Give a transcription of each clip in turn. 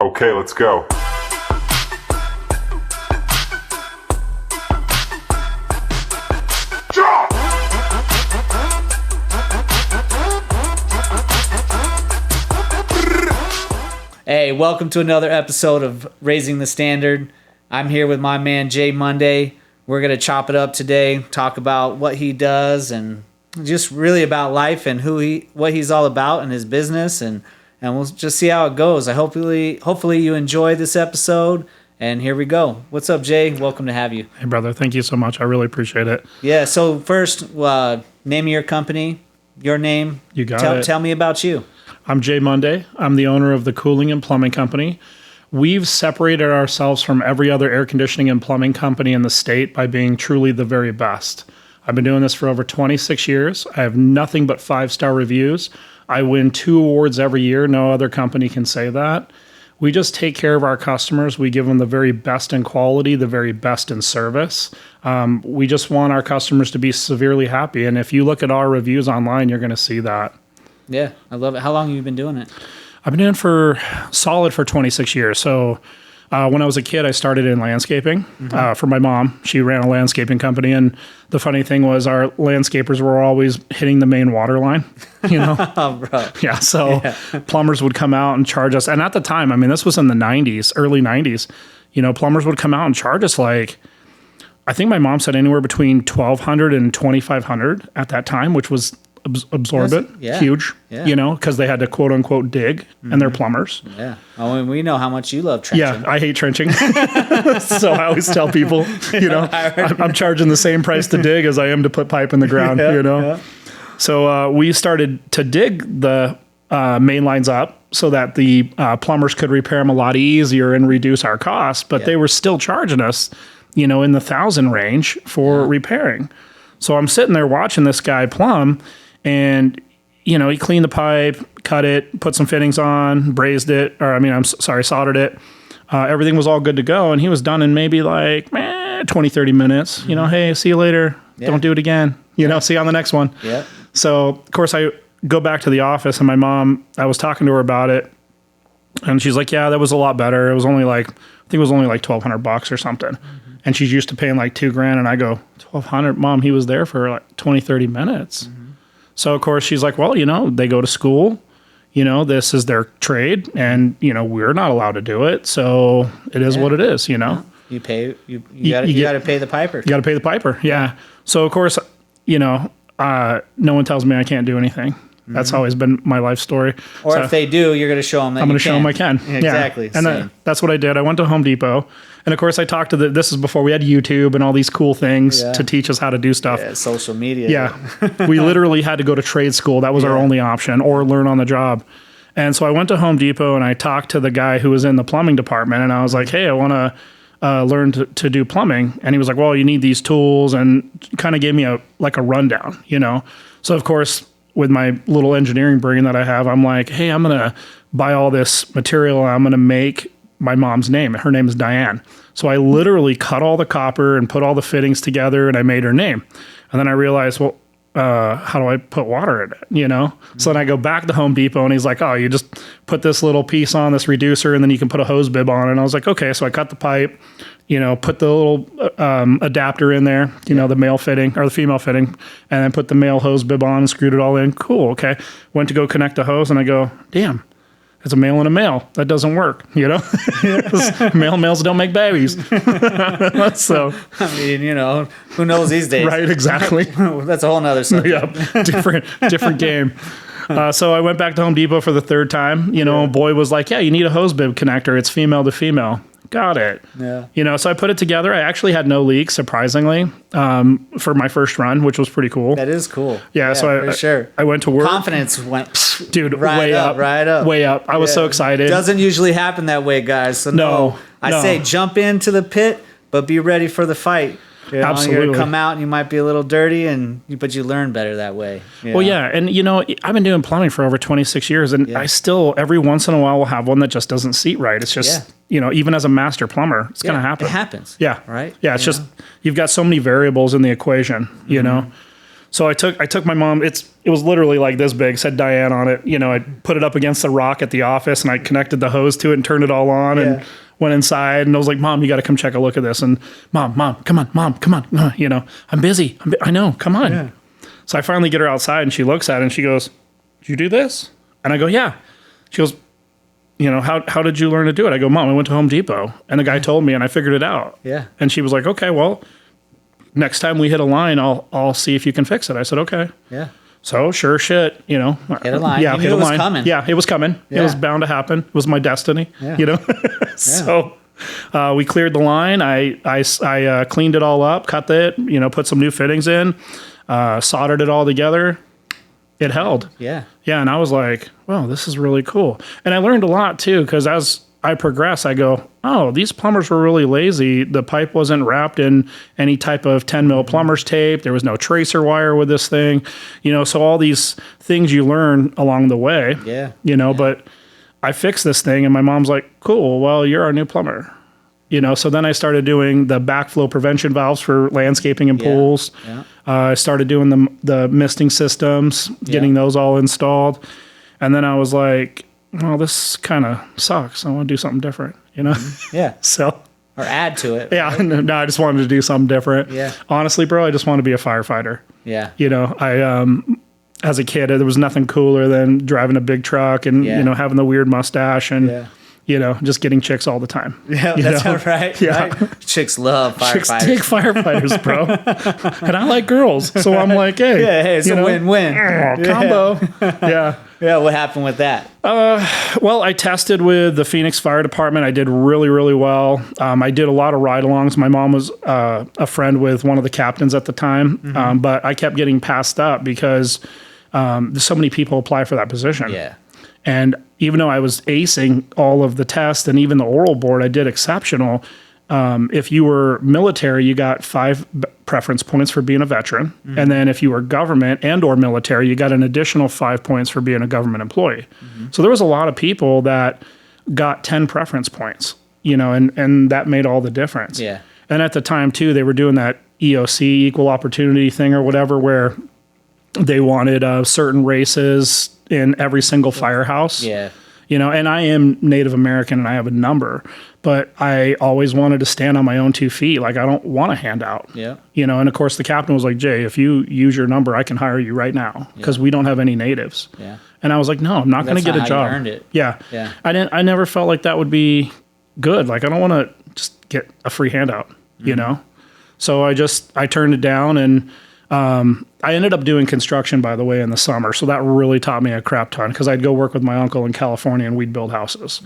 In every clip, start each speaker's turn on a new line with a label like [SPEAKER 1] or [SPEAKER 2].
[SPEAKER 1] Okay, let's go.
[SPEAKER 2] Hey, welcome to another episode of Raising the Standard. I'm here with my man Jay Monday. We're going to chop it up today, talk about what he does and just really about life and what he's all about in his business, and we'll just see how it goes. Hopefully you enjoy this episode, and here we go. What's up, Jay? Welcome to have you.
[SPEAKER 3] Hey, brother. Thank you so much. I really appreciate it.
[SPEAKER 2] Yeah, so first, name of your company, your name.
[SPEAKER 3] You got it.
[SPEAKER 2] Tell me about you.
[SPEAKER 3] I'm Jay Monday. I'm the owner of the Cooling and Plumbing Company. We've separated ourselves from every other air conditioning and plumbing company in the state by being truly the very best. I've been doing this for over 26 years. I have nothing but 5-star reviews. I win 2 awards every year. No other company can say that. We just take care of our customers. We give them the very best in quality, the very best in service. We just want our customers to be severely happy. And if you look at our reviews online, you're going to see that.
[SPEAKER 2] Yeah, I love it. How long have you been doing it?
[SPEAKER 3] I've been doing for 26 years. So when I was a kid, I started in landscaping for my mom. She ran a landscaping company. And the funny thing was our landscapers were always hitting the main water line, you know?
[SPEAKER 2] Oh, bro.
[SPEAKER 3] Yeah. So plumbers would come out and charge us. And at the time, I mean, this was in the 90s, early 90s, you know, plumbers would come out and charge us like, I think my mom said anywhere between $1,200 and $2,500 at that time, which was absorbent, huge, you know, because they had to quote unquote dig, and they're plumbers.
[SPEAKER 2] Yeah. Oh, and we know how much you love trenching.
[SPEAKER 3] Yeah, I hate trenching. So I always tell people, you know, I'm charging the same price to dig as I am to put pipe in the ground, you know. Yeah. So we started to dig the main lines up so that the plumbers could repair them a lot easier and reduce our costs, but they were still charging us, you know, in the $1,000 range for repairing. So I'm sitting there watching this guy plumb. And, you know, he cleaned the pipe, cut it, put some fittings on, soldered it. Everything was all good to go. And he was done in maybe like 20, 30 minutes. You know, hey, see you later. Yeah. Don't do it again. You know, see you on the next one.
[SPEAKER 2] Yeah.
[SPEAKER 3] So, of course, I go back to the office and my mom, I was talking to her about it. And she's like, yeah, that was a lot better. It was only like, I think it was only like $1,200 or something. Mm-hmm. And she's used to paying like $2,000. And I go, $1,200, Mom, he was there for like 20, 30 minutes. Mm-hmm. So, of course, she's like, well, you know, they go to school, you know, this is their trade and, you know, we're not allowed to do it. So it is what it is, you know.
[SPEAKER 2] You pay, you got to pay the piper.
[SPEAKER 3] You got to pay the piper. Yeah. So, of course, you know, no one tells me I can't do anything. That's always been my life story.
[SPEAKER 2] Or so if they do, you're going to show them that
[SPEAKER 3] I'm going to show them I can.
[SPEAKER 2] Yeah, exactly.
[SPEAKER 3] And that's what I did. I went to Home Depot. And, of course, I talked to this is before we had YouTube and all these cool things to teach us how to do stuff.
[SPEAKER 2] Yeah, social media.
[SPEAKER 3] Yeah. We literally had to go to trade school. That was our only option, or learn on the job. And so I went to Home Depot and I talked to the guy who was in the plumbing department. And I was like, hey, I want to learn to do plumbing. And he was like, well, you need these tools, and kind of gave me a rundown, you know. So, of course, with my little engineering brain that I have, I'm like, hey, I'm going to buy all this material. And I'm going to make my mom's name. Her name is Diane. So I literally cut all the copper and put all the fittings together, and I made her name. And then I realized, well, how do I put water in it? You know? Mm-hmm. So then I go back to Home Depot, and he's like, oh, you just put this little piece on, this reducer, and then you can put a hose bib on it. And I was like, okay. So I cut the pipe, you know, put the little adapter in there, you know, the male fitting or the female fitting, and then put the male hose bib on and screwed it all in. Cool. Okay. Went to go connect the hose, and I go, damn. It's a male and a male. That doesn't work, you know? Males don't make babies. So,
[SPEAKER 2] I mean, you know, who knows these days?
[SPEAKER 3] Right, exactly.
[SPEAKER 2] That's a whole nother subject.
[SPEAKER 3] Yeah, different game. So I went back to Home Depot for the 3rd time. You know, boy was like, yeah, you need a hose bib connector. It's female to female. Got it.
[SPEAKER 2] Yeah.
[SPEAKER 3] You know, so I put it together. I actually had no leaks, surprisingly, for my first run, which was pretty cool.
[SPEAKER 2] That is cool.
[SPEAKER 3] Yeah, so I went to work.
[SPEAKER 2] Confidence went,
[SPEAKER 3] dude,
[SPEAKER 2] right
[SPEAKER 3] way up.
[SPEAKER 2] Way up.
[SPEAKER 3] I was so excited.
[SPEAKER 2] Doesn't usually happen that way, guys. So no. I say jump into the pit, but be ready for the fight. You know,
[SPEAKER 3] Absolutely.
[SPEAKER 2] You're going to come out and you might be a little dirty, but you learn better that way.
[SPEAKER 3] Well, yeah. And, you know, I've been doing plumbing for over 26 years, and I still, every once in a while, will have one that just doesn't seat right. It's just, you know, even as a master plumber, it's going to happen.
[SPEAKER 2] It happens.
[SPEAKER 3] Yeah.
[SPEAKER 2] Right?
[SPEAKER 3] Yeah. It's just, you've got so many variables in the equation, you know? So I took my mom. It was literally like this big, said Diane on it. I put it up against the rock at the office, and I connected the hose to it and turned it all on, and went inside. And I was like, "Mom, you got to come check a look at this." And mom, come on, I'm busy. I know, come on. Yeah. So I finally get her outside, and she looks at it, and she goes, "Did you do this?" And I go, "Yeah." She goes, how did you learn to do it? I go, "Mom, I went to Home Depot, and the guy told me, and I figured it out."
[SPEAKER 2] Yeah.
[SPEAKER 3] And she was like, "Okay, well, next time we hit a line, I'll see if you can fix it." I said, "Okay."
[SPEAKER 2] Yeah.
[SPEAKER 3] So sure shit,
[SPEAKER 2] Hit a line.
[SPEAKER 3] Yeah,
[SPEAKER 2] you
[SPEAKER 3] hit
[SPEAKER 2] knew
[SPEAKER 3] a
[SPEAKER 2] it was
[SPEAKER 3] line.
[SPEAKER 2] coming.
[SPEAKER 3] Yeah, it was coming.
[SPEAKER 2] Yeah.
[SPEAKER 3] It was bound to happen. It was my destiny.
[SPEAKER 2] Yeah.
[SPEAKER 3] So we cleared the line. I cleaned it all up, cut it, put some new fittings in, soldered it all together. It held.
[SPEAKER 2] Yeah.
[SPEAKER 3] Yeah, and I was like, "Wow, this is really cool." And I learned a lot too, because as I progress, I go, "Oh, these plumbers were really lazy. The pipe wasn't wrapped in any type of 10 mil plumber's tape. There was no tracer wire with this thing." So all these things you learn along the way.
[SPEAKER 2] Yeah.
[SPEAKER 3] But I fixed this thing, and my mom's like, "Cool, well, you're our new plumber." So then I started doing the backflow prevention valves for landscaping and pools.
[SPEAKER 2] Yeah.
[SPEAKER 3] I started doing the misting systems, getting those all installed. And then I was like, "Well, this kind of sucks. I want to do something different,
[SPEAKER 2] Yeah.
[SPEAKER 3] So.
[SPEAKER 2] Or add to it.
[SPEAKER 3] Yeah. Right? No, I just wanted to do something different.
[SPEAKER 2] Yeah.
[SPEAKER 3] Honestly, bro, I just want to be a firefighter.
[SPEAKER 2] Yeah.
[SPEAKER 3] As a kid, there was nothing cooler than driving a big truck and, having the weird mustache and, just getting chicks all the time.
[SPEAKER 2] Yeah, that's all right.
[SPEAKER 3] Yeah.
[SPEAKER 2] Right? Chicks love firefighters.
[SPEAKER 3] Chicks dig firefighters, bro. And I like girls. So I'm like, hey.
[SPEAKER 2] Yeah, hey, it's a win-win.
[SPEAKER 3] Combo. Yeah.
[SPEAKER 2] Yeah, what happened with that?
[SPEAKER 3] Well, I tested with the Phoenix Fire Department. I did really, really well. I did a lot of ride-alongs. My mom was a friend with one of the captains at the time, but I kept getting passed up because so many people apply for that position.
[SPEAKER 2] Yeah.
[SPEAKER 3] And even though I was acing all of the tests and even the oral board, I did exceptional. If you were military, you got 5 preference points for being a veteran. And then if you were government and or military, you got an additional 5 points for being a government employee. So there was a lot of people that got 10 preference points, and that made all the difference.
[SPEAKER 2] Yeah.
[SPEAKER 3] And at the time too, they were doing that EOC, equal opportunity thing or whatever, where they wanted certain races in every single firehouse.
[SPEAKER 2] Yeah.
[SPEAKER 3] And I am Native American and I have a number, but I always wanted to stand on my own 2 feet. Like, I don't want a handout.
[SPEAKER 2] Yeah.
[SPEAKER 3] And of course the captain was like, "Jay, if you use your number, I can hire you right now because we don't have any natives."
[SPEAKER 2] Yeah.
[SPEAKER 3] And I was like, "No, I'm not going to get a job."
[SPEAKER 2] You earned it.
[SPEAKER 3] Yeah.
[SPEAKER 2] Yeah.
[SPEAKER 3] I never felt like that would be good. Like, I don't want to just get a free handout, So I turned it down, and I ended up doing construction, by the way, in the summer. So that really taught me a crap ton because I'd go work with my uncle in California and we'd build houses.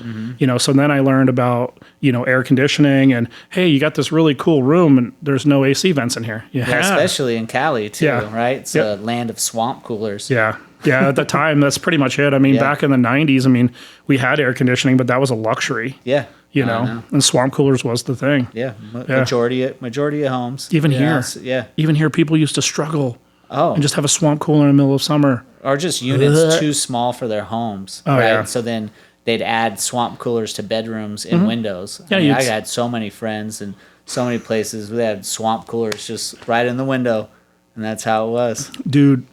[SPEAKER 3] So then I learned about, air conditioning and, hey, you got this really cool room and there's no AC vents in here.
[SPEAKER 2] Yeah, especially in Cali too, right? It's
[SPEAKER 3] a
[SPEAKER 2] land of swamp coolers.
[SPEAKER 3] Yeah. Yeah, at the time, that's pretty much it. I mean, back in the 90s, we had air conditioning, but that was a luxury.
[SPEAKER 2] Yeah.
[SPEAKER 3] And swamp coolers was the thing.
[SPEAKER 2] Yeah. Majority of homes.
[SPEAKER 3] Even here.
[SPEAKER 2] Yeah.
[SPEAKER 3] Even here, people used to struggle.
[SPEAKER 2] Oh.
[SPEAKER 3] And just have a swamp cooler in the middle of summer.
[SPEAKER 2] Or just units too small for their homes.
[SPEAKER 3] Oh,
[SPEAKER 2] right?
[SPEAKER 3] yeah.
[SPEAKER 2] So then they'd add swamp coolers to bedrooms and windows.
[SPEAKER 3] Yeah,
[SPEAKER 2] I had so many friends and so many places where they had swamp coolers just right in the window. And that's how it was.
[SPEAKER 3] Dude,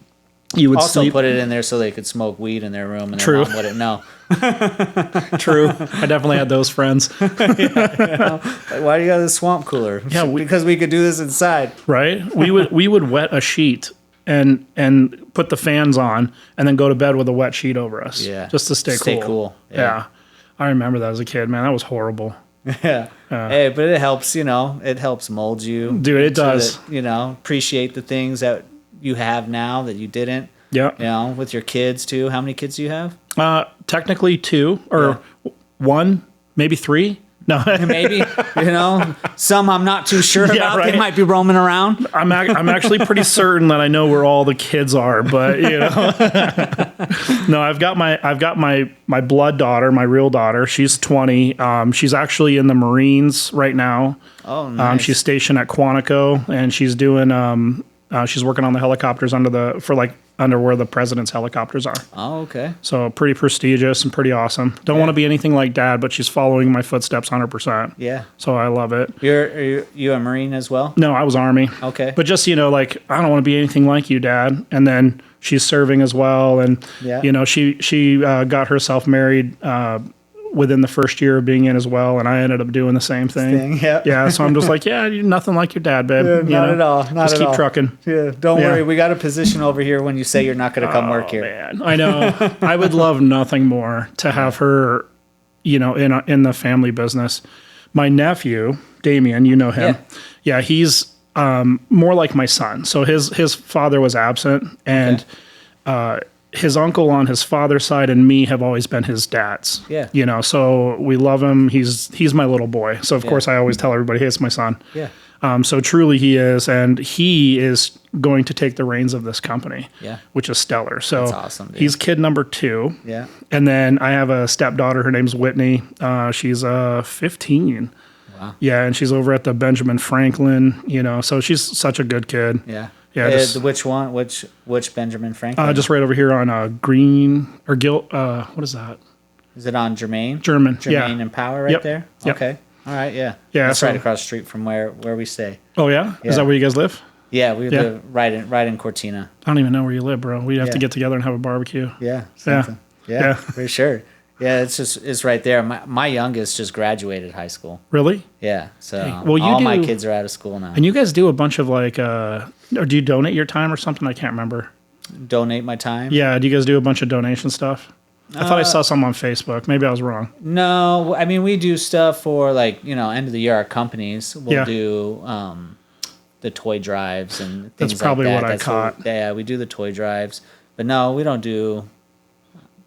[SPEAKER 3] you would
[SPEAKER 2] also
[SPEAKER 3] sleep.
[SPEAKER 2] Put it in there so they could smoke weed in their room and
[SPEAKER 3] True.
[SPEAKER 2] their mom wouldn't know.
[SPEAKER 3] True. I definitely had those friends.
[SPEAKER 2] Like, why do you got this swamp cooler?
[SPEAKER 3] Yeah,
[SPEAKER 2] because we could do this inside.
[SPEAKER 3] Right? We would wet a sheet and put the fans on and then go to bed with a wet sheet over us.
[SPEAKER 2] Yeah.
[SPEAKER 3] Just to stay cool. Yeah. I remember that as a kid, man. That was horrible.
[SPEAKER 2] Yeah. Hey, but it helps, it helps mold you.
[SPEAKER 3] Dude, it does.
[SPEAKER 2] That, appreciate the things that you have now that you didn't.
[SPEAKER 3] Yeah.
[SPEAKER 2] With your kids too. How many kids do you have?
[SPEAKER 3] Technically 2 or 1, maybe 3. No,
[SPEAKER 2] maybe, some I'm not too sure about.
[SPEAKER 3] Right.
[SPEAKER 2] They might be roaming around.
[SPEAKER 3] I'm actually pretty certain that I know where all the kids are, but no, I've got my blood daughter, my real daughter. She's 20. She's actually in the Marines right now.
[SPEAKER 2] Oh, nice.
[SPEAKER 3] She's stationed at Quantico and she's doing She's working on the helicopters under where the president's helicopters are.
[SPEAKER 2] Oh, okay.
[SPEAKER 3] So pretty prestigious and pretty awesome. Don't want to be anything like Dad, but she's following my footsteps 100%.
[SPEAKER 2] Yeah.
[SPEAKER 3] So I love it.
[SPEAKER 2] Are you a Marine as well?
[SPEAKER 3] No, I was Army.
[SPEAKER 2] Okay.
[SPEAKER 3] But just, like, I don't want to be anything like you, Dad. And then she's serving as well. And, she got herself married within the first year of being in as well. And I ended up doing the same thing. Yeah. So I'm just like, you're nothing like your dad, babe.
[SPEAKER 2] Not at all.
[SPEAKER 3] Just keep trucking.
[SPEAKER 2] Yeah. Don't worry. We got a position over here when you say you're not going to come work here.
[SPEAKER 3] Man. I know. I would love nothing more to have her, in the family business. My nephew, Damien, you know him. Yeah, he's more like my son. So his father was absent, and his uncle on his father's side and me have always been his dads.
[SPEAKER 2] Yeah.
[SPEAKER 3] So we love him. He's my little boy. So of course I always tell everybody, hey, it's my son.
[SPEAKER 2] Yeah.
[SPEAKER 3] So truly he is, and he is going to take the reins of this company.
[SPEAKER 2] Yeah.
[SPEAKER 3] Which is stellar. So
[SPEAKER 2] that's awesome, dude.
[SPEAKER 3] He's kid number 2.
[SPEAKER 2] Yeah.
[SPEAKER 3] And then I have a stepdaughter. Her name's Whitney. She's 15.
[SPEAKER 2] Wow.
[SPEAKER 3] Yeah, and she's over at the Benjamin Franklin. So she's such a good kid.
[SPEAKER 2] Yeah.
[SPEAKER 3] Yeah.
[SPEAKER 2] Which one? Which Benjamin Franklin?
[SPEAKER 3] Just right over here on Green or Gil. What is that?
[SPEAKER 2] Is it on Germain?
[SPEAKER 3] German.
[SPEAKER 2] Germain and Power right there?
[SPEAKER 3] Yep.
[SPEAKER 2] Okay. All right, yeah.
[SPEAKER 3] Yeah.
[SPEAKER 2] That's right across the street from where we stay.
[SPEAKER 3] Oh, yeah?
[SPEAKER 2] Yeah.
[SPEAKER 3] Is that where you guys live?
[SPEAKER 2] Yeah, we live right in Cortina.
[SPEAKER 3] I don't even know where you live, bro. We'd have to get together and have a barbecue.
[SPEAKER 2] Yeah.
[SPEAKER 3] Something.
[SPEAKER 2] Yeah, for sure. Yeah, it's right there. My youngest just graduated high school.
[SPEAKER 3] Really?
[SPEAKER 2] Yeah. So
[SPEAKER 3] well,
[SPEAKER 2] all my kids are out of school now.
[SPEAKER 3] And you guys do a bunch of or do you donate your time or something? I can't remember.
[SPEAKER 2] Donate my time?
[SPEAKER 3] Yeah. Do you guys do a bunch of donation stuff? I thought I saw some on Facebook. Maybe I was wrong.
[SPEAKER 2] No, I mean, we do stuff for end of the year. Our companies will do the toy drives and things
[SPEAKER 3] That's probably
[SPEAKER 2] like that.
[SPEAKER 3] what I caught.
[SPEAKER 2] Yeah, we do the toy drives. But no, we don't do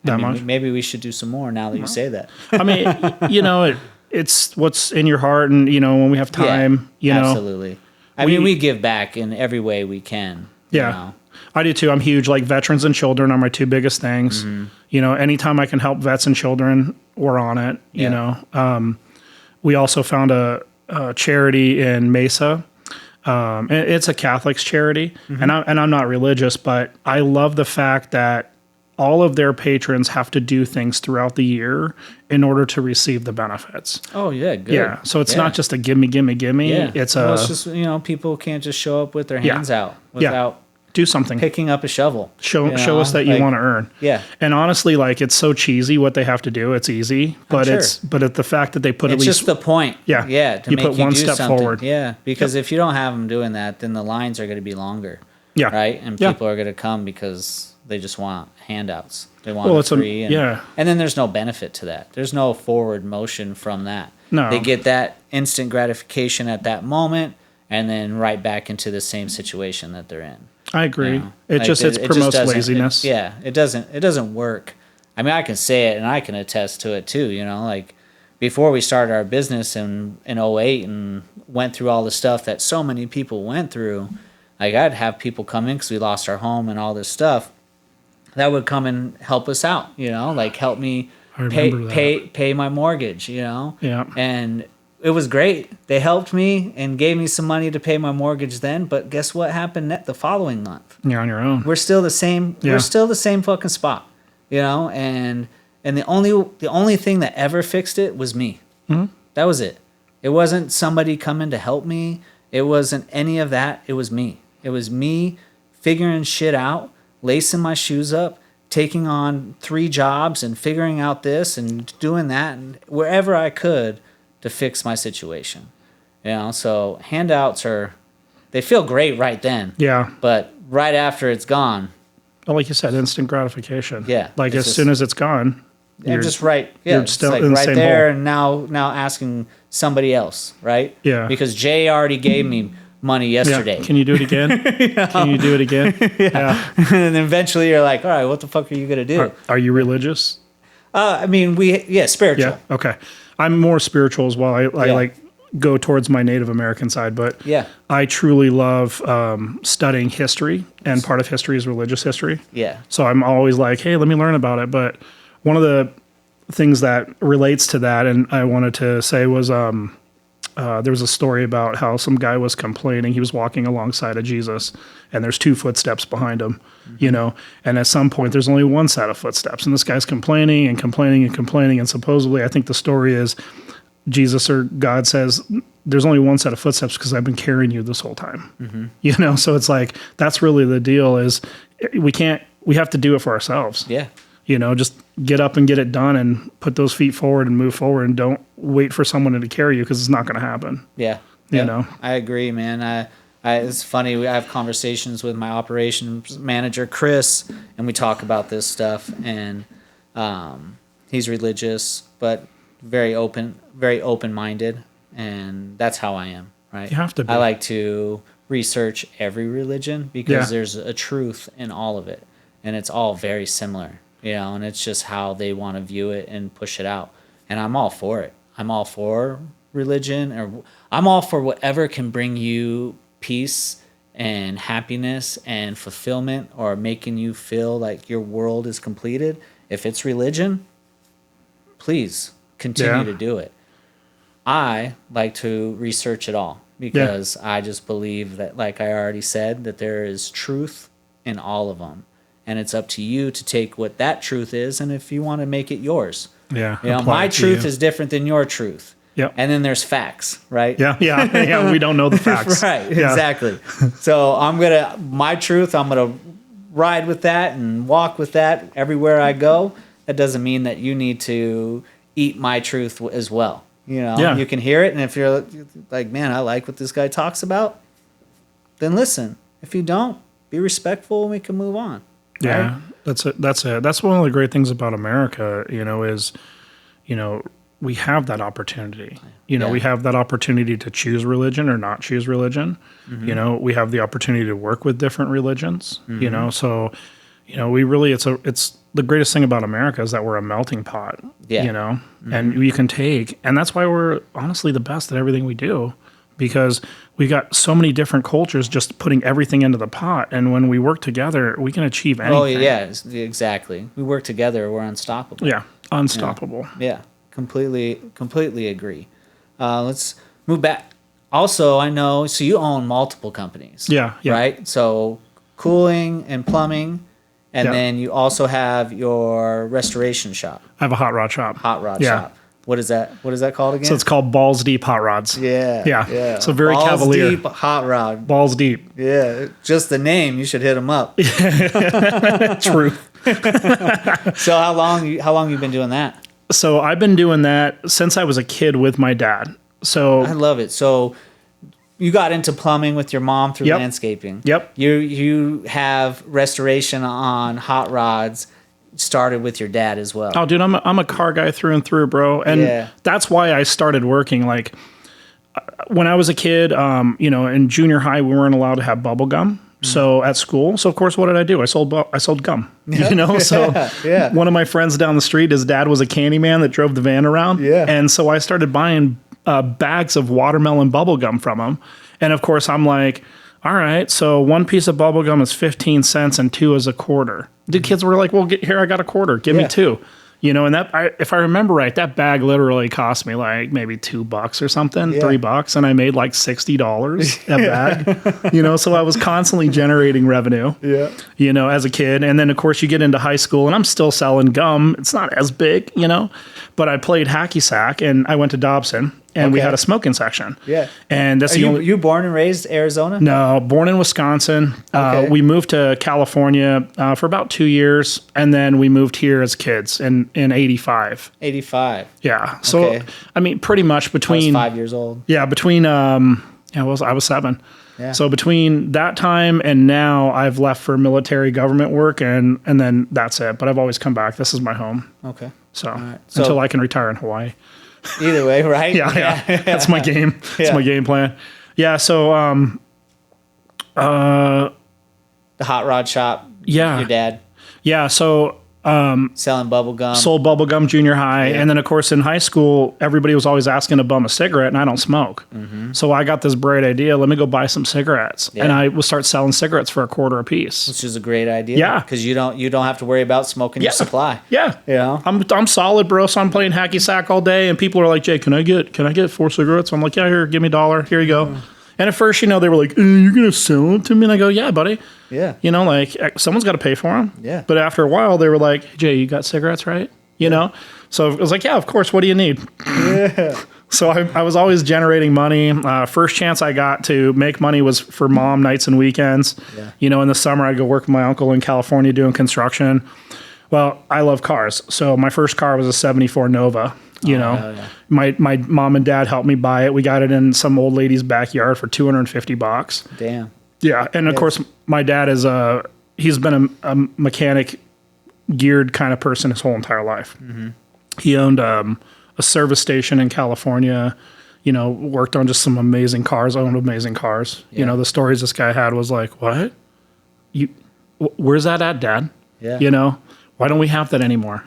[SPEAKER 3] that much.
[SPEAKER 2] Maybe we should do some more now that you say that.
[SPEAKER 3] I mean, it's what's in your heart, and when we have time,
[SPEAKER 2] absolutely. I mean, we give back in every way we can.
[SPEAKER 3] Yeah, I do too. I'm huge. Like veterans and children are my 2 biggest things. Mm-hmm. Anytime I can help vets and children, we're on it. We also found a charity in Mesa. It's a Catholics charity, and I'm not religious, but I love the fact that all of their patrons have to do things throughout the year in order to receive the benefits.
[SPEAKER 2] Oh yeah, good.
[SPEAKER 3] Yeah, so it's not just a gimme.
[SPEAKER 2] Yeah.
[SPEAKER 3] It's
[SPEAKER 2] it's just people can't just show up with their hands out without
[SPEAKER 3] do something.
[SPEAKER 2] Picking up a shovel.
[SPEAKER 3] Show us that you want to earn.
[SPEAKER 2] Yeah.
[SPEAKER 3] And honestly, it's so cheesy what they have to do. It's easy, but it's the fact that they put
[SPEAKER 2] it's
[SPEAKER 3] at least
[SPEAKER 2] just the point.
[SPEAKER 3] Yeah.
[SPEAKER 2] Yeah. To
[SPEAKER 3] you
[SPEAKER 2] make
[SPEAKER 3] put one step
[SPEAKER 2] something.
[SPEAKER 3] forward.
[SPEAKER 2] Yeah. Because if you don't have them doing that, then the lines are going to be longer.
[SPEAKER 3] Yeah.
[SPEAKER 2] Right. And people are going to come because they just want handouts. They want it free. And then there's no benefit to that. There's no forward motion from that.
[SPEAKER 3] No.
[SPEAKER 2] They get that instant gratification at that moment and then right back into the same situation that they're in.
[SPEAKER 3] I agree. It promotes laziness.
[SPEAKER 2] It doesn't work. I mean, I can say it and I can attest to it too. Before we started our business in 2008 and went through all the stuff that so many people went through, I'd have people come in because we lost our home and all this stuff that would come and help us out, help me pay my mortgage,
[SPEAKER 3] Yeah.
[SPEAKER 2] And it was great. They helped me and gave me some money to pay my mortgage then, but guess what happened the following month?
[SPEAKER 3] You're on your own.
[SPEAKER 2] We're still the same.
[SPEAKER 3] Yeah.
[SPEAKER 2] We're still the same fucking spot, and the only thing that ever fixed it was me.
[SPEAKER 3] Mm-hmm.
[SPEAKER 2] That was it. It wasn't somebody coming to help me. It wasn't any of that. It was me. It was me figuring shit out, lacing my shoes up, taking on 3 jobs and figuring out this and doing that and wherever I could to fix my situation. So handouts they feel great right then.
[SPEAKER 3] Yeah.
[SPEAKER 2] But right after it's gone.
[SPEAKER 3] Well, like you said, instant gratification.
[SPEAKER 2] Yeah.
[SPEAKER 3] As soon as it's gone.
[SPEAKER 2] You're just right. Yeah.
[SPEAKER 3] You're still in the
[SPEAKER 2] right
[SPEAKER 3] same
[SPEAKER 2] there
[SPEAKER 3] hole.
[SPEAKER 2] and now asking somebody else, right?
[SPEAKER 3] Yeah.
[SPEAKER 2] Because Jay already gave me money yesterday.
[SPEAKER 3] Yeah. Can you do it again? Can you do it again?
[SPEAKER 2] Yeah. And then eventually you're like, all right, what the fuck are you going to do?
[SPEAKER 3] Are you religious?
[SPEAKER 2] I mean, spiritual.
[SPEAKER 3] Yeah. Okay. I'm more spiritual as well. I go towards my Native American side, but I truly love studying history, and part of history is religious history.
[SPEAKER 2] Yeah.
[SPEAKER 3] So I'm always like, hey, let me learn about it. But one of the things that relates to that, and I wanted to say was there was a story about how some guy was complaining. He was walking alongside of Jesus, and there's 2 footsteps behind him, you know. And at some point, there's only one set of footsteps, and this guy's complaining and complaining and complaining. And supposedly, I think the story is Jesus or God says, "There's only one set of footsteps because I've been carrying you this whole time." You know, so it's like that's really the deal. Is we have to do it for ourselves.
[SPEAKER 2] Yeah.
[SPEAKER 3] You know, just get up and get it done and put those feet forward and move forward, and don't wait for someone to carry you because it's not going to happen.
[SPEAKER 2] Yeah.
[SPEAKER 3] You know,
[SPEAKER 2] I agree, man. It's funny. I have conversations with my operations manager, Chris, and we talk about this stuff. And he's religious, but very open-minded, and that's how I am. Right.
[SPEAKER 3] You have to be.
[SPEAKER 2] I like to research every religion because there's a truth in all of it, and it's all very similar. You know, and it's just how they want to view it and push it out. And I'm all for it. I'm all for religion, or I'm all for whatever can bring you peace and happiness and fulfillment, or making you feel like your world is completed. If it's religion, please continue to do it. I like to research it all because I just believe that, like I already said, that there is truth in all of them. And it's up to you to take what that truth is, and if you want to make it yours. Yeah. You know, my truth is different than your truth.
[SPEAKER 3] Yep.
[SPEAKER 2] And then there's facts, right?
[SPEAKER 3] Yeah. We don't know the facts.
[SPEAKER 2] Right. Yeah. Exactly. So my truth, I'm going to ride with that and walk with that everywhere I go. That doesn't mean that you need to eat my truth as well. You know, you can hear it. And if you're like, man, I like what this guy talks about, then listen. If you don't, be respectful and we can move on.
[SPEAKER 3] Yeah,
[SPEAKER 2] right?
[SPEAKER 3] that's it. That's one of the great things about America, you know, is, you know, we have that opportunity. You know, we have that opportunity to choose religion or not choose religion. You know, we have the opportunity to work with different religions, you know, so, you know, it's the greatest thing about America is that we're a melting pot, you know, and you can and that's why we're honestly the best at everything we do. Because we got so many different cultures just putting everything into the pot. And when we work together, we can achieve anything.
[SPEAKER 2] Oh, yeah, exactly. We work together, we're unstoppable.
[SPEAKER 3] Yeah, unstoppable.
[SPEAKER 2] Yeah, completely agree. Let's move back. Also, I know, so you own multiple companies.
[SPEAKER 3] Yeah.
[SPEAKER 2] Right? So cooling and plumbing, and then you also have your restoration shop.
[SPEAKER 3] I have a hot rod shop.
[SPEAKER 2] Shop. What is that? What is that called again?
[SPEAKER 3] So it's called Balls Deep Hot Rods.
[SPEAKER 2] Yeah.
[SPEAKER 3] So very
[SPEAKER 2] Balls
[SPEAKER 3] cavalier.
[SPEAKER 2] Deep Hot Rod.
[SPEAKER 3] Balls Deep.
[SPEAKER 2] Yeah. Just the name, you should hit them up.
[SPEAKER 3] True.
[SPEAKER 2] So how long you been doing that?
[SPEAKER 3] So I've been doing that since I was a kid with my dad. So
[SPEAKER 2] I love it. So you got into plumbing with your mom through landscaping.
[SPEAKER 3] Yep.
[SPEAKER 2] You have restoration on hot rods. Started with your dad as well.
[SPEAKER 3] Oh, dude, I'm a car guy through and through, bro. And that's why I started working. Like when I was a kid, you know, in junior high, we weren't allowed to have bubble gum. So at school, of course, what did I do? I sold gum, you know? So one of my friends down the street, his dad was a candy man that drove the van around. Yeah. And so I started buying bags of watermelon bubble gum from him. And of course I'm like, all right, so one piece of bubble gum is 15 cents and 2 is a quarter. The kids were like, well, here, I got a quarter. Give me 2. You know, and if I remember right, that bag literally cost me like maybe $2 or something, $3, and I made like $60 a bag. You know, so I was constantly generating revenue. Yeah. You know, as a kid, and then of course you get into high school, and I'm still selling gum. It's not as big, you know, but I played hacky sack, and I went to Dobson. And we had a smoking section. Yeah. And that's
[SPEAKER 2] you born and raised Arizona?
[SPEAKER 3] No, born in Wisconsin. We moved to California for about 2 years, and then we moved here as kids in 85.
[SPEAKER 2] 85.
[SPEAKER 3] Yeah. So I mean, pretty much between
[SPEAKER 2] I was 5 years old.
[SPEAKER 3] Yeah, between I was 7. Yeah. So between that time and now, I've left for military government work, and then that's it. But I've always come back. This is my home.
[SPEAKER 2] Okay.
[SPEAKER 3] So until I can retire in Hawaii.
[SPEAKER 2] Either way, right?
[SPEAKER 3] Yeah. That's my game. That's my game plan. Yeah. So,
[SPEAKER 2] the hot rod shop.
[SPEAKER 3] Yeah.
[SPEAKER 2] Your dad.
[SPEAKER 3] Yeah. So
[SPEAKER 2] Selling bubble gum.
[SPEAKER 3] Sold bubble gum junior high.
[SPEAKER 2] Yeah.
[SPEAKER 3] And then, of course, in high school, everybody was always asking to bum a cigarette, and I don't smoke. So I got this bright idea. Let me go buy some cigarettes.
[SPEAKER 2] Yeah.
[SPEAKER 3] And I would start selling cigarettes for $0.25 a piece.
[SPEAKER 2] Which is a great idea.
[SPEAKER 3] Yeah.
[SPEAKER 2] Because you don't have to worry about smoking your supply.
[SPEAKER 3] Yeah.
[SPEAKER 2] You know?
[SPEAKER 3] I'm solid, bro. So I'm playing hacky sack all day, and people are like, Jay, can I get 4 cigarettes? I'm like, yeah, here, give me $1. Here you go. And at first, they were like, you're going to sell them to me? And I go, yeah, buddy.
[SPEAKER 2] Yeah.
[SPEAKER 3] Like someone's got to pay for them.
[SPEAKER 2] Yeah.
[SPEAKER 3] But after a while, they were like, hey, Jay, you got cigarettes, right? You know? So I was like, yeah, of course. What do you need?
[SPEAKER 2] Yeah.
[SPEAKER 3] So I was always generating money. First chance I got to make money was for mom nights and weekends.
[SPEAKER 2] Yeah.
[SPEAKER 3] In the summer, I'd go work with my uncle in California doing construction. Well, I love cars. So my first car was a 74 Nova.
[SPEAKER 2] Yeah.
[SPEAKER 3] My mom and dad helped me buy it. We got it in some old lady's backyard for $250.
[SPEAKER 2] Damn.
[SPEAKER 3] Yeah. And of course, my dad he's been a mechanic geared kind of person his whole entire life. He owned a service station in California, worked on just some amazing cars, owned amazing cars.
[SPEAKER 2] Yeah.
[SPEAKER 3] The stories this guy had was like, what? Where's that at, Dad?
[SPEAKER 2] Yeah.
[SPEAKER 3] Why don't we have that anymore?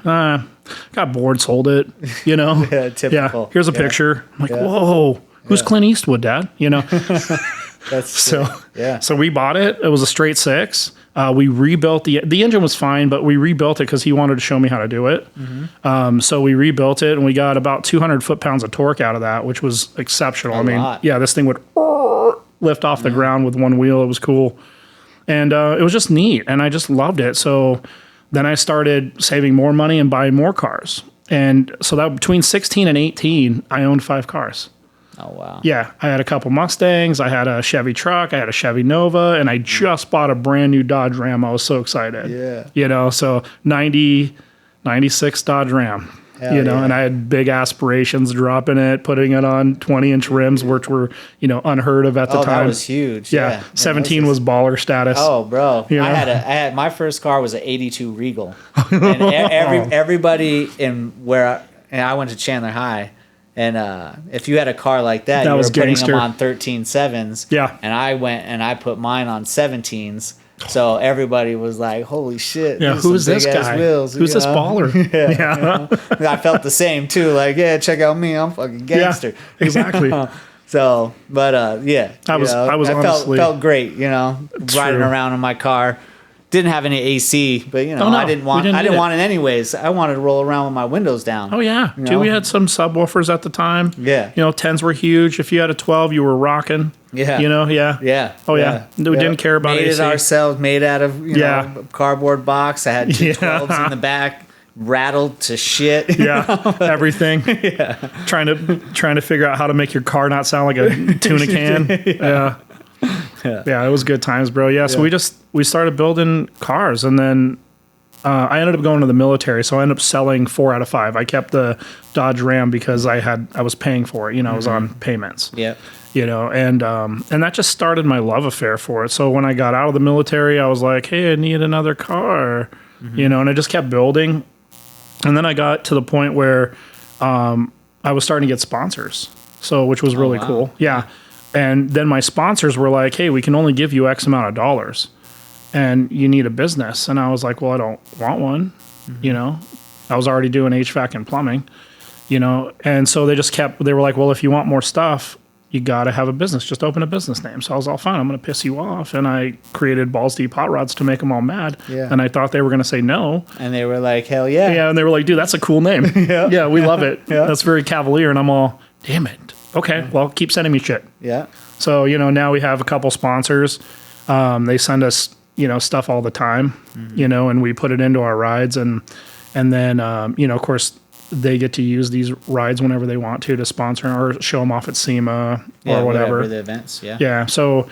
[SPEAKER 3] Got bored, sold it,
[SPEAKER 2] Yeah, typical.
[SPEAKER 3] Yeah, here's a picture. I'm like, whoa, who's Clint Eastwood, Dad?
[SPEAKER 2] That's
[SPEAKER 3] So
[SPEAKER 2] sick. Yeah.
[SPEAKER 3] So we bought it. It was a straight 6. We rebuilt the engine was fine, but we rebuilt it because he wanted to show me how to do it. So we rebuilt it, and we got about 200 foot-pounds of torque out of that, which was exceptional.
[SPEAKER 2] lot.
[SPEAKER 3] Yeah, this thing would lift off the ground with one wheel. It was cool, and it was just neat, and I just loved it. So then I started saving more money and buying more cars, and so that between 16 and 18, I owned 5 cars.
[SPEAKER 2] Oh, wow.
[SPEAKER 3] Yeah, I had a couple Mustangs, I had a Chevy truck, I had a Chevy Nova, and I just bought a brand new Dodge Ram. I was so excited.
[SPEAKER 2] Yeah.
[SPEAKER 3] So 96 Dodge Ram.
[SPEAKER 2] Hell
[SPEAKER 3] And I had big aspirations dropping it, putting it on 20-inch rims, which were, unheard of at the time.
[SPEAKER 2] That was huge.
[SPEAKER 3] Yeah.
[SPEAKER 2] Yeah.
[SPEAKER 3] 17 was baller status.
[SPEAKER 2] Oh, bro.
[SPEAKER 3] You know?
[SPEAKER 2] I had my first car was an 82 Regal. And everybody and I went to Chandler High. And if you had a car like that you were
[SPEAKER 3] was
[SPEAKER 2] putting
[SPEAKER 3] gangster.
[SPEAKER 2] them on 13.7s.
[SPEAKER 3] Yeah.
[SPEAKER 2] And I went and I put mine on 17s. So everybody was like, holy shit.
[SPEAKER 3] Yeah, who's this guy?
[SPEAKER 2] Wheels,
[SPEAKER 3] who's this baller?
[SPEAKER 2] Yeah. I felt the same too. Like, yeah, check out me. I'm fucking gangster.
[SPEAKER 3] Yeah, exactly.
[SPEAKER 2] So, but yeah.
[SPEAKER 3] I was honestly
[SPEAKER 2] felt great, riding
[SPEAKER 3] true.
[SPEAKER 2] around in my car. Didn't have any AC, but
[SPEAKER 3] no,
[SPEAKER 2] I didn't want
[SPEAKER 3] need
[SPEAKER 2] want it anyways. I wanted to roll around with my windows down.
[SPEAKER 3] Oh yeah, dude, we had some subwoofers at the time.
[SPEAKER 2] Yeah.
[SPEAKER 3] 10s were huge. If you had a 12, you were rocking.
[SPEAKER 2] Yeah.
[SPEAKER 3] Yeah.
[SPEAKER 2] Yeah.
[SPEAKER 3] Oh yeah. We didn't care about
[SPEAKER 2] made
[SPEAKER 3] AC.
[SPEAKER 2] it ourselves, made out of a cardboard box. I had two 12s in the back, rattled to shit.
[SPEAKER 3] Yeah, everything. Yeah. Trying to figure out how to make your car not sound like a tuna can. Yeah. Yeah, it was good times, bro. Yeah, so we started building cars, and then I ended up going to the military, so I ended up selling 4 out of 5. I kept the Dodge Ram because I was paying for it. I was on payments.
[SPEAKER 2] Yeah.
[SPEAKER 3] And that just started my love affair for it. So when I got out of the military, I was like, hey, I need another car, and I just kept building. And then I got to the point where I was starting to get sponsors, which was really cool. Yeah. And then my sponsors were like, hey, we can only give you X amount of dollars and you need a business. And I was like, well, I don't want one. I was already doing HVAC and plumbing, and so they were like, well, if you want more stuff, you got to have a business. Just open a business name. So I was all fine. I'm going to piss you off. And I created Balls Deep Hot Rods to make them all mad.
[SPEAKER 2] Yeah.
[SPEAKER 3] And I thought they were going to say no.
[SPEAKER 2] And they were like, hell yeah.
[SPEAKER 3] Yeah. And they were like, dude, that's a cool name. Yeah, we love it.
[SPEAKER 2] Yeah.
[SPEAKER 3] That's very cavalier. And I'm all, damn it. Okay, well, keep sending me shit.
[SPEAKER 2] Yeah.
[SPEAKER 3] So, now we have a couple sponsors. They send us, stuff all the time, and we put it into our rides. And then, of course, they get to use these rides whenever they want to sponsor or show them off at SEMA or whatever.
[SPEAKER 2] The events, yeah.
[SPEAKER 3] Yeah, so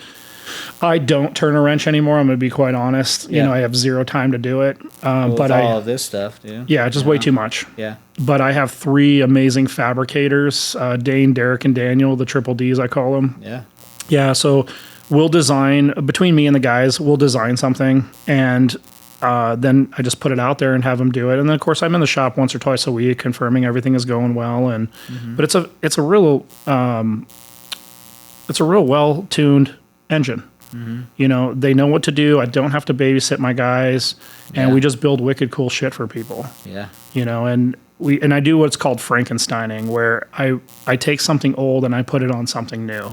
[SPEAKER 3] I don't turn a wrench anymore. I'm going to be quite honest. I have zero time to do it. But
[SPEAKER 2] all of this stuff, dude.
[SPEAKER 3] Yeah, just way too much.
[SPEAKER 2] Yeah.
[SPEAKER 3] But I have 3 amazing fabricators, Dane, Derek, and Daniel, the triple Ds, I call them.
[SPEAKER 2] Yeah.
[SPEAKER 3] Yeah, so we'll design, between me and the guys, we'll design something, and then I just put it out there and have them do it. And then, of course, I'm in the shop once or twice a week confirming everything is going well. And But it's a real well-tuned engine. You know, they know what to do. I don't have to babysit my guys, and we just build wicked cool shit for people.
[SPEAKER 2] Yeah.
[SPEAKER 3] You know, and I do what's called Frankensteining, where I take something old and I put it on something new.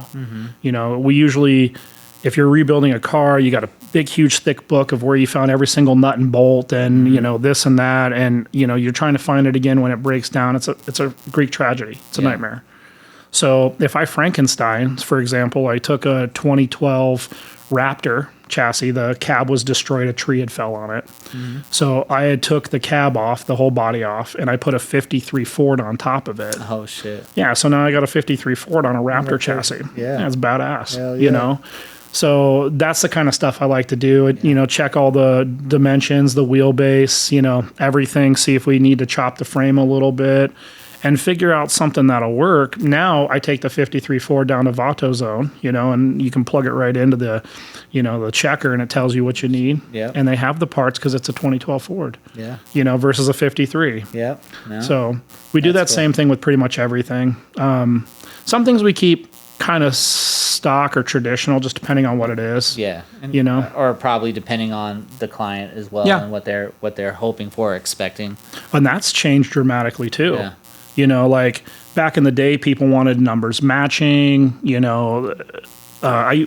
[SPEAKER 3] You know, we usually, if you're rebuilding a car, you got a big, huge, thick book of where you found every single nut and bolt and, you know, this and that. And, you know, you're trying to find it again when it breaks down. It's a Greek tragedy. It's a nightmare. So if I Frankenstein, for example, I took a 2012 Raptor chassis, the cab was destroyed, a tree had fell on it. So I had took the cab off, the whole body off, and I put a 53 Ford on top of it.
[SPEAKER 2] Oh, shit.
[SPEAKER 3] Yeah, so now I got a 53 Ford on a Raptor chassis.
[SPEAKER 2] Yeah.
[SPEAKER 3] It's badass,
[SPEAKER 2] Hell yeah.
[SPEAKER 3] you know? So that's the kind of stuff I like to do. You know, check all the dimensions, the wheelbase, you know, everything, see if we need to chop the frame a little bit and figure out something that'll work. Now I take the 53 Ford down to AutoZone, you know, and you can plug it right into the, you know, the checker and it tells you what you need.
[SPEAKER 2] Yeah.
[SPEAKER 3] And they have the parts because it's a 2012 Ford.
[SPEAKER 2] Yeah.
[SPEAKER 3] You know, versus a 53.
[SPEAKER 2] Yeah. No.
[SPEAKER 3] So we do that same thing with pretty much everything. Some things we keep kind of stock or traditional, just depending on what it is.
[SPEAKER 2] Yeah. And,
[SPEAKER 3] you know,
[SPEAKER 2] or probably depending on the client as well and what they're hoping for, expecting.
[SPEAKER 3] And that's changed dramatically too.
[SPEAKER 2] Yeah.
[SPEAKER 3] You know, like back in the day, people wanted numbers matching. You know,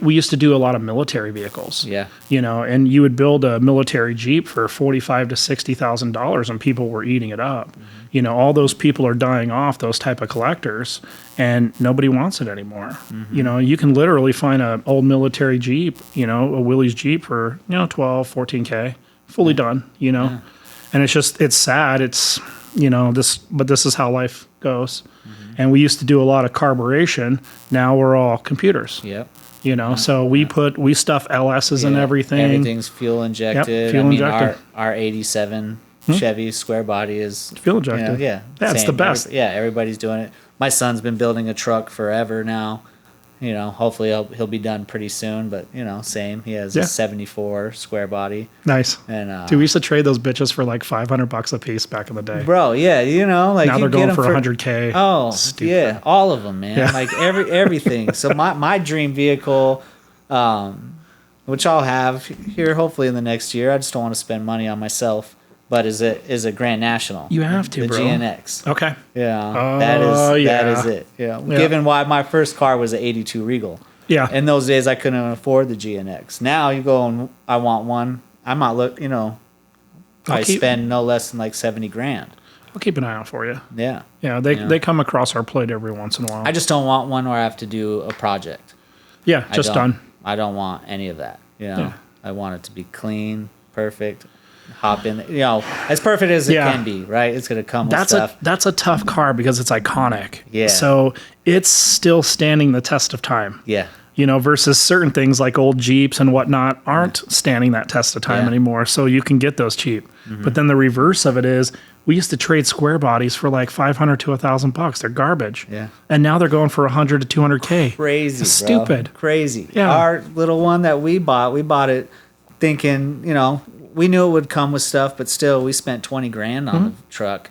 [SPEAKER 3] we used to do a lot of military vehicles.
[SPEAKER 2] Yeah.
[SPEAKER 3] You know, and you would build a military Jeep for $45,000 to $60,000, and people were eating it up. You know, all those people are dying off, those type of collectors, and nobody wants it anymore. You know, you can literally find an old military Jeep, you know, a Willys Jeep for, you know, 12, 14K, fully done, you know. And it's just, it's sad. It's, you know, but this is how life goes. And we used to do a lot of carburation. Now we're all computers.
[SPEAKER 2] Yep.
[SPEAKER 3] You know, so we stuff LSs and everything.
[SPEAKER 2] Everything's fuel injected.
[SPEAKER 3] Yep, fuel injected.
[SPEAKER 2] Our 87 Chevy square body is
[SPEAKER 3] fuel injected.
[SPEAKER 2] Yeah,
[SPEAKER 3] it's the best.
[SPEAKER 2] Everybody's doing it. My son's been building a truck forever now. You know, hopefully he'll be done pretty soon. But you know, same. He has a 74 square body.
[SPEAKER 3] Nice.
[SPEAKER 2] And
[SPEAKER 3] dude, we used to trade those bitches for like $500 a piece back in the day.
[SPEAKER 2] Bro, yeah, you know, like
[SPEAKER 3] now they're going for $100K.
[SPEAKER 2] Oh,
[SPEAKER 3] Stupid.
[SPEAKER 2] yeah, all of them, man. Like everything. So my dream vehicle, which I'll have here hopefully in the next year. I just don't want to spend money on myself. But is a Grand National.
[SPEAKER 3] You have to,
[SPEAKER 2] the
[SPEAKER 3] bro.
[SPEAKER 2] GNX.
[SPEAKER 3] Okay.
[SPEAKER 2] Yeah, that is it. Yeah. Given why my first car was an 82 Regal.
[SPEAKER 3] Yeah.
[SPEAKER 2] In those days, I couldn't afford the GNX. Now you go and I want one. I might look. You know, I spend no less than like $70,000.
[SPEAKER 3] I'll keep an eye out for you.
[SPEAKER 2] Yeah.
[SPEAKER 3] Yeah. They come across our plate every once in a while.
[SPEAKER 2] I just don't want one where I have to do a project.
[SPEAKER 3] Yeah. Just done.
[SPEAKER 2] I don't want any of that. You know.
[SPEAKER 3] Yeah.
[SPEAKER 2] I want it to be clean, perfect. Hop in, you know, as perfect as it can be, right? It's going to come with stuff.
[SPEAKER 3] That's a tough car because it's iconic.
[SPEAKER 2] Yeah.
[SPEAKER 3] So it's still standing the test of time.
[SPEAKER 2] Yeah.
[SPEAKER 3] You know, versus certain things like old Jeeps and whatnot aren't standing that test of time anymore. So you can get those cheap. But then the reverse of it is we used to trade square bodies for like $500 to $1,000. They're garbage.
[SPEAKER 2] Yeah.
[SPEAKER 3] And now they're going for $100 to $200K.
[SPEAKER 2] Crazy,
[SPEAKER 3] It's
[SPEAKER 2] bro.
[SPEAKER 3] stupid.
[SPEAKER 2] Crazy.
[SPEAKER 3] Yeah.
[SPEAKER 2] Our little one that we bought it thinking, you know, we knew it would come with stuff, but still we spent $20,000 on the truck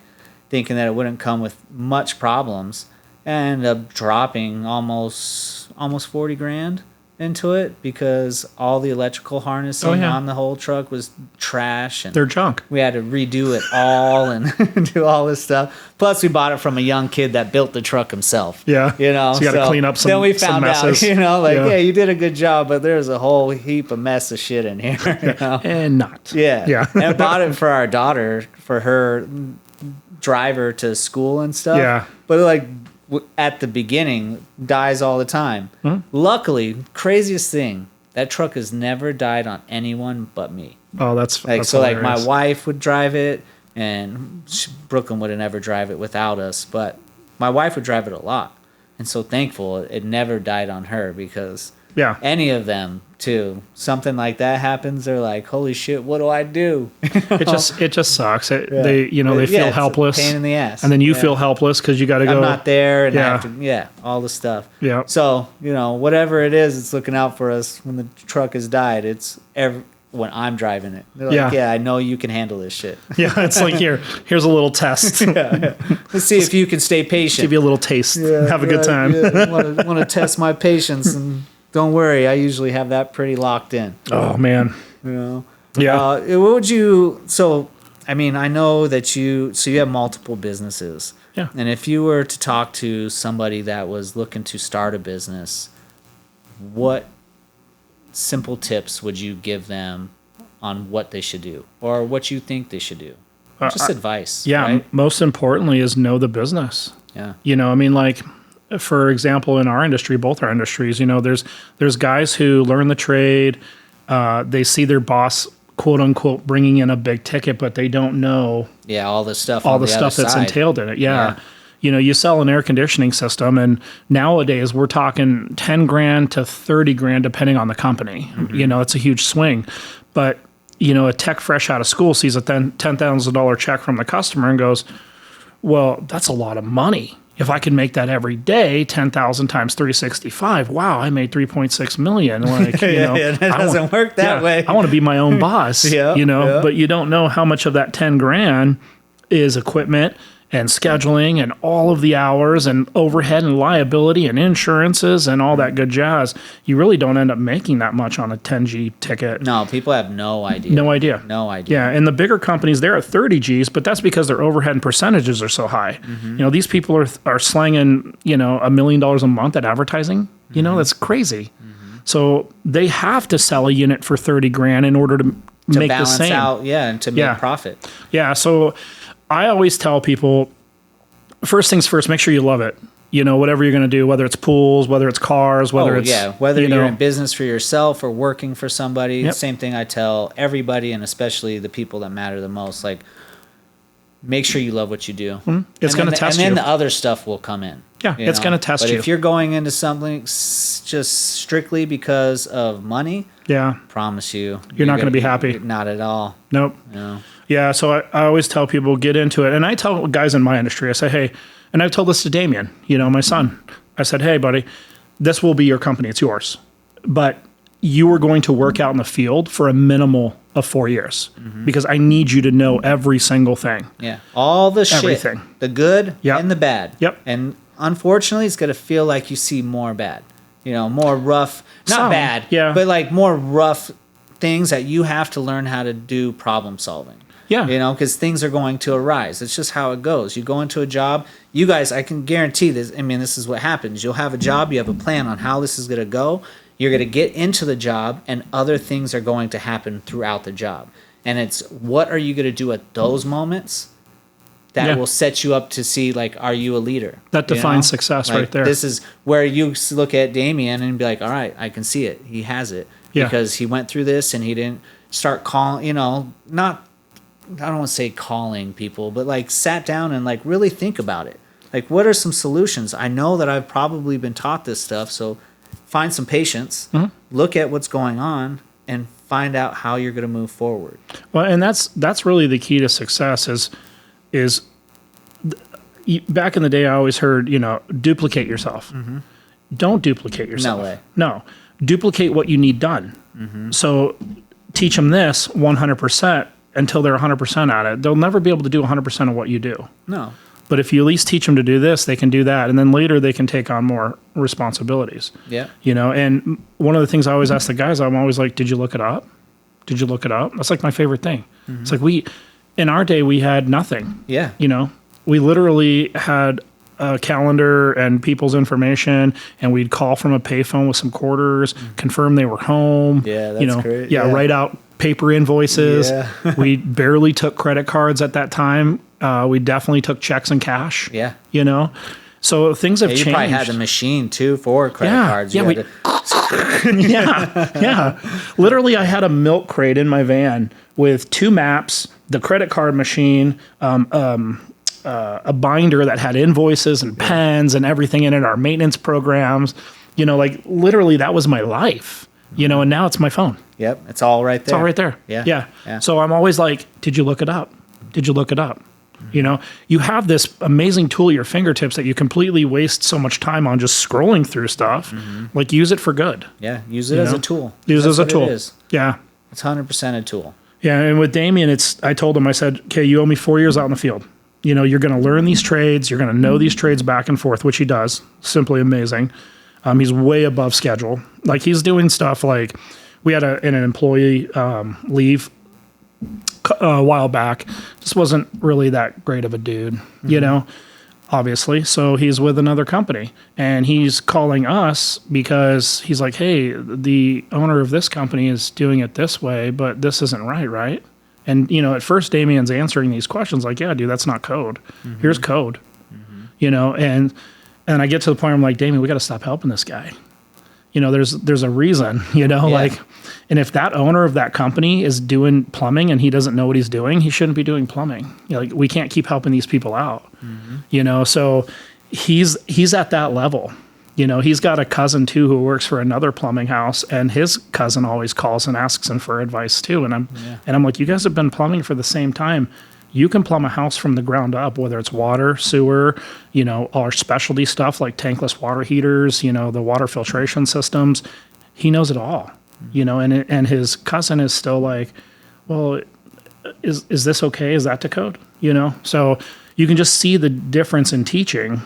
[SPEAKER 2] thinking that it wouldn't come with much problems, and ended up dropping almost $40,000 into it because all the electrical harnessing on the whole truck was trash, and
[SPEAKER 3] They're junk.
[SPEAKER 2] we had to redo it all and do all this stuff. Plus, we bought it from a young kid that built the truck himself.
[SPEAKER 3] Yeah.
[SPEAKER 2] You know,
[SPEAKER 3] So you got to clean up some
[SPEAKER 2] Then we
[SPEAKER 3] some
[SPEAKER 2] found out,
[SPEAKER 3] messes.
[SPEAKER 2] you know, like,
[SPEAKER 3] Yeah.
[SPEAKER 2] you did a good job, but there's a whole heap of mess of shit in here. You know?
[SPEAKER 3] And not.
[SPEAKER 2] Yeah.
[SPEAKER 3] Yeah.
[SPEAKER 2] And I bought it for our daughter, for her driver to school and stuff.
[SPEAKER 3] Yeah.
[SPEAKER 2] But like at the beginning, dies all the time. Luckily, craziest thing, that truck has never died on anyone but me.
[SPEAKER 3] Oh, that's
[SPEAKER 2] Like,
[SPEAKER 3] that's
[SPEAKER 2] so like my
[SPEAKER 3] hilarious.
[SPEAKER 2] wife would drive it, and Brooklyn would have never drive it without us, but my wife would drive it a lot. And so thankful it never died on her, because
[SPEAKER 3] Yeah.
[SPEAKER 2] any of them too, something like that happens, they're like, holy shit, what do I do?
[SPEAKER 3] It just sucks. They they feel
[SPEAKER 2] it's a
[SPEAKER 3] helpless.
[SPEAKER 2] pain in the ass.
[SPEAKER 3] And then you feel helpless because you got to go.
[SPEAKER 2] I'm not there, and I
[SPEAKER 3] Yeah.
[SPEAKER 2] have to, all the stuff.
[SPEAKER 3] Yeah.
[SPEAKER 2] So, you know, whatever it is, it's looking out for us when the truck has died. It's when I'm driving it. They're like,
[SPEAKER 3] Yeah.
[SPEAKER 2] I know you can handle this shit.
[SPEAKER 3] Yeah, it's like here's a little test.
[SPEAKER 2] Let's see if you can stay patient.
[SPEAKER 3] Give you a little taste. Have a good time.
[SPEAKER 2] Want to test my patience and Don't worry, I usually have that pretty locked in.
[SPEAKER 3] Oh man.
[SPEAKER 2] You know?
[SPEAKER 3] Yeah.
[SPEAKER 2] What would you? So, I mean, I know that you have multiple businesses.
[SPEAKER 3] Yeah.
[SPEAKER 2] And if you were to talk to somebody that was looking to start a business, what simple tips would you give them on what they should do or what you think they should do? Just advice.
[SPEAKER 3] Yeah.
[SPEAKER 2] Right?
[SPEAKER 3] Most importantly is know the business.
[SPEAKER 2] Yeah.
[SPEAKER 3] I mean, like, for example, in our industry, both our industries, there's guys who learn the trade. They see their boss, quote unquote, bringing in a big ticket, but they don't know
[SPEAKER 2] all the stuff
[SPEAKER 3] that's entailed in it. Yeah. You sell an air conditioning system, and nowadays we're talking 10 grand to 30 grand, depending on the company. It's a huge swing, but a tech fresh out of school sees a $10,000 check from the customer and goes, well, that's a lot of money. If I can make that every day, 10,000 times 365, wow, I made 3.6 million. Like,
[SPEAKER 2] that doesn't work that way.
[SPEAKER 3] I want to be my own boss, but you don't know how much of that 10 grand is equipment and scheduling and all of the hours and overhead and liability and insurances and all that good jazz. You really don't end up making that much on a 10G ticket.
[SPEAKER 2] No, people have no idea.
[SPEAKER 3] No idea. Yeah, and the bigger companies, they're at 30 Gs, but that's because their overhead and percentages are so high. These people are slanging, $1 million a month at advertising. That's crazy. So they have to sell a unit for 30 grand in order to make the same.
[SPEAKER 2] Balance out, and to make profit.
[SPEAKER 3] Yeah, so I always tell people, first things first, make sure you love it. Whatever you're going to do, whether it's pools, whether it's cars, whether
[SPEAKER 2] whether you're in business for yourself or working for somebody. Same thing I tell everybody, and especially the people that matter the most. Like, make sure you love what you do.
[SPEAKER 3] It's going to test you.
[SPEAKER 2] And then the other stuff will come in.
[SPEAKER 3] Yeah, it's going to test you.
[SPEAKER 2] But if you're going into something just strictly because of money, promise you,
[SPEAKER 3] you're not going to be happy.
[SPEAKER 2] Not at all.
[SPEAKER 3] Nope.
[SPEAKER 2] No.
[SPEAKER 3] Yeah, so I always tell people, get into it. And I tell guys in my industry, I say, hey, and I've told this to Damien, my son. I said, hey, buddy, this will be your company. It's yours. But you are going to work out in the field for a minimal of 4 years because I need you to know every single thing.
[SPEAKER 2] Yeah, all the shit.
[SPEAKER 3] Everything.
[SPEAKER 2] The good and the bad.
[SPEAKER 3] Yep.
[SPEAKER 2] And unfortunately, it's going to feel like you see more bad. More rough. Not bad, but like more rough things that you have to learn how to do problem solving.
[SPEAKER 3] Yeah.
[SPEAKER 2] Because things are going to arise. It's just how it goes. You go into a job. You guys, I can guarantee this. I mean, this is what happens. You'll have a job. You have a plan on how this is going to go. You're going to get into the job, and other things are going to happen throughout the job. And it's what are you going to do at those moments that will set you up to see, like, are you a leader?
[SPEAKER 3] That defines success right there.
[SPEAKER 2] This is where you look at Damien and be like, all right, I can see it. He has it. Because he went through this and he didn't start calling, I don't want to say calling people, but like sat down and like really think about it. Like, what are some solutions? I know that I've probably been taught this stuff, so find some patience, look at what's going on, and find out how you're going to move forward.
[SPEAKER 3] Well, and that's really the key to success is back in the day, I always heard, duplicate yourself. Don't duplicate yourself.
[SPEAKER 2] No way.
[SPEAKER 3] No. Duplicate what you need done. So teach them this 100%. Until they're 100% at it. They'll never be able to do 100% of what you do.
[SPEAKER 2] No.
[SPEAKER 3] But if you at least teach them to do this, they can do that. And then later they can take on more responsibilities.
[SPEAKER 2] Yeah.
[SPEAKER 3] And one of the things I always ask the guys, I'm always like, did you look it up? Did you look it up? That's like my favorite thing. It's like in our day, we had nothing.
[SPEAKER 2] Yeah.
[SPEAKER 3] We literally had a calendar and people's information, and we'd call from a payphone with some quarters, confirm they were home.
[SPEAKER 2] Yeah, that's great.
[SPEAKER 3] Yeah, write out paper invoices. Yeah. We barely took credit cards at that time. We definitely took checks and cash.
[SPEAKER 2] Yeah.
[SPEAKER 3] So things have changed.
[SPEAKER 2] You probably had a machine too for credit cards.
[SPEAKER 3] Yeah. Literally, I had a milk crate in my van with 2 maps, the credit card machine, a binder that had invoices and pens and everything in it, our maintenance programs. Literally that was my life. And now it's my phone.
[SPEAKER 2] Yep, it's all right there.
[SPEAKER 3] It's all right there. Yeah. So I'm always like, did you look it up? Did you look it up? You have this amazing tool at your fingertips that you completely waste so much time on just scrolling through stuff. Like, use it for good.
[SPEAKER 2] Yeah, use it as a tool.
[SPEAKER 3] Use it as a tool.
[SPEAKER 2] It is.
[SPEAKER 3] Yeah.
[SPEAKER 2] It's 100% a tool.
[SPEAKER 3] Yeah, and with Damien, I told him, I said, okay, you owe me 4 years out in the field. You're going to learn these trades. You're going to know these trades back and forth, which he does. Simply amazing. He's way above schedule. Like he's doing stuff like we had an employee leave a while back. Just wasn't really that great of a dude, you know, obviously. So he's with another company and he's calling us because he's like, hey, the owner of this company is doing it this way, but this isn't right, right? And, you know, at first Damien's answering these questions like, yeah, dude, that's not code. Here's code, you know, and I get to the point where I'm like, Damien, we got to stop helping this guy. You know, there's a reason, you know, like, and if that owner of that company is doing plumbing and he doesn't know what he's doing, he shouldn't be doing plumbing. You know, like we can't keep helping these people out, you know? So he's at that level, you know, he's got a cousin too, who works for another plumbing house and his cousin always calls and asks him for advice too. And I'm like, you guys have been plumbing for the same time. You can plumb a house from the ground up, whether it's water, sewer, you know, our specialty stuff like tankless water heaters, you know, the water filtration systems. He knows it all, you know, and his cousin is still like, well, is this okay? Is that to code? You know, so you can just see the difference in teaching,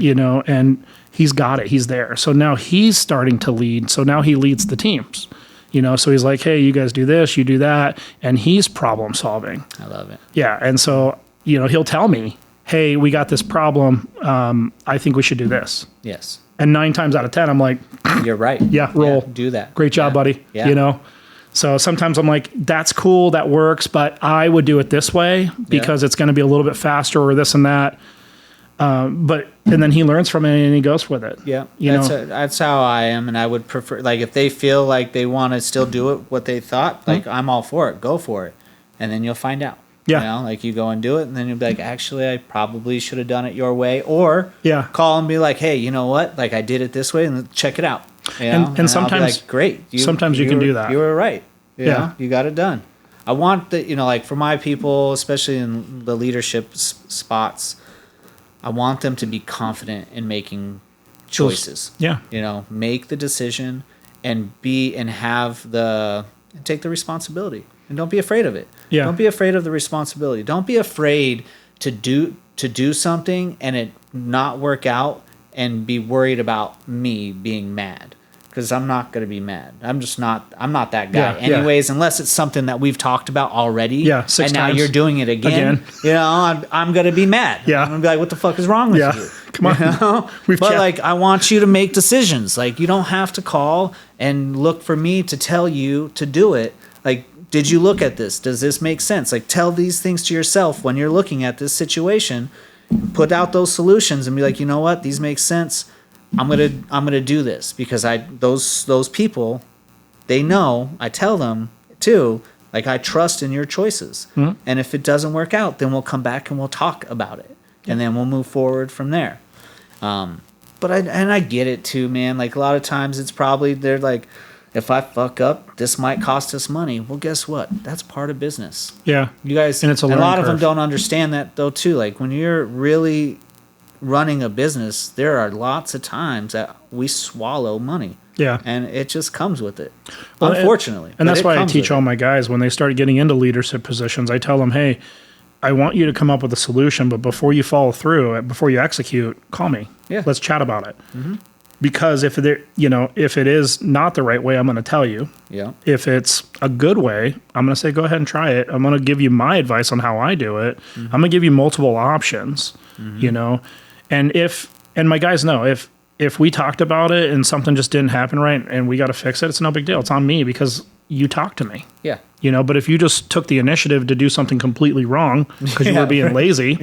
[SPEAKER 3] you know, and he's got it. He's there. So now he's starting to lead. So now he leads the teams. You know, so he's like, hey, you guys do this, you do that. And he's problem solving.
[SPEAKER 2] I love it.
[SPEAKER 3] Yeah. And so, you know, he'll tell me, hey, we got this problem. I think we should do this.
[SPEAKER 2] Yes.
[SPEAKER 3] And 9 times out of 10, I'm like,
[SPEAKER 2] you're right.
[SPEAKER 3] Yeah, roll.
[SPEAKER 2] Yeah, do that.
[SPEAKER 3] Great job, buddy.
[SPEAKER 2] Yeah.
[SPEAKER 3] You know? So sometimes I'm like, that's cool, that works, but I would do it this way because it's going to be a little bit faster or this and that. And then he learns from it and he goes with it.
[SPEAKER 2] Yeah,
[SPEAKER 3] you know,
[SPEAKER 2] that's how I am, and I would prefer, like, if they feel like they want to still do it what they thought, like I'm all for it. Go for it, and then you'll find out.
[SPEAKER 3] Yeah,
[SPEAKER 2] you know, like you go and do it, and then you'll be like, actually, I probably should have done it your way, or call and be like, hey, you know what? Like I did it this way, and check it out. You know?
[SPEAKER 3] And sometimes,
[SPEAKER 2] I'll be like, great.
[SPEAKER 3] Sometimes you can do that.
[SPEAKER 2] You were right. You know, you got it done. I want the, you know, like for my people, especially in the leadership spots, I want them to be confident in making choices.
[SPEAKER 3] Yeah.
[SPEAKER 2] You know, make the decision and take the responsibility. And don't be afraid of it.
[SPEAKER 3] Yeah.
[SPEAKER 2] Don't be afraid of the responsibility. Don't be afraid to do something and it not work out and be worried about me being mad. Because I'm not going to be mad. I'm not that guy. Anyways, unless it's something that we've talked about already.
[SPEAKER 3] Yeah, 6
[SPEAKER 2] and now
[SPEAKER 3] times.
[SPEAKER 2] you're doing it again. You know, I'm going to be mad.
[SPEAKER 3] Yeah.
[SPEAKER 2] I'm going to be like, what the fuck is wrong with you?
[SPEAKER 3] Come on.
[SPEAKER 2] You know? Like, I want you to make decisions. Like, you don't have to call and look for me to tell you to do it. Like, did you look at this? Does this make sense? Like, tell these things to yourself when you're looking at this situation. Put out those solutions and be like, you know what? These make sense. I'm gonna do this because those people, they know. I tell them too, like I trust in your choices. And if it doesn't work out, then we'll come back and we'll talk about it, and then we'll move forward from there. But I get it too, man. Like a lot of times, it's probably they're like, if I fuck up, this might cost us money. Well, guess what? That's part of business.
[SPEAKER 3] Yeah,
[SPEAKER 2] you guys,
[SPEAKER 3] and it's a
[SPEAKER 2] lot
[SPEAKER 3] curve.
[SPEAKER 2] of them don't understand that though too. Like when you're really running a business, there are lots of times that we swallow money.
[SPEAKER 3] Yeah.
[SPEAKER 2] And it just comes with it, unfortunately.
[SPEAKER 3] And that's why I teach all my guys when they start getting into leadership positions, I tell them, hey, I want you to come up with a solution, but before you follow through, before you execute, call me.
[SPEAKER 2] Yeah.
[SPEAKER 3] Let's chat about it. Because if it is not the right way, I'm going to tell you.
[SPEAKER 2] Yeah.
[SPEAKER 3] If it's a good way, I'm going to say, go ahead and try it. I'm going to give you my advice on how I do it. I'm going to give you multiple options, you know. And my guys know if we talked about it and something just didn't happen right and we got to fix it, it's no big deal. It's on me because you talked to me. Yeah. You know, but if you just took the initiative to do something completely wrong because you were being lazy,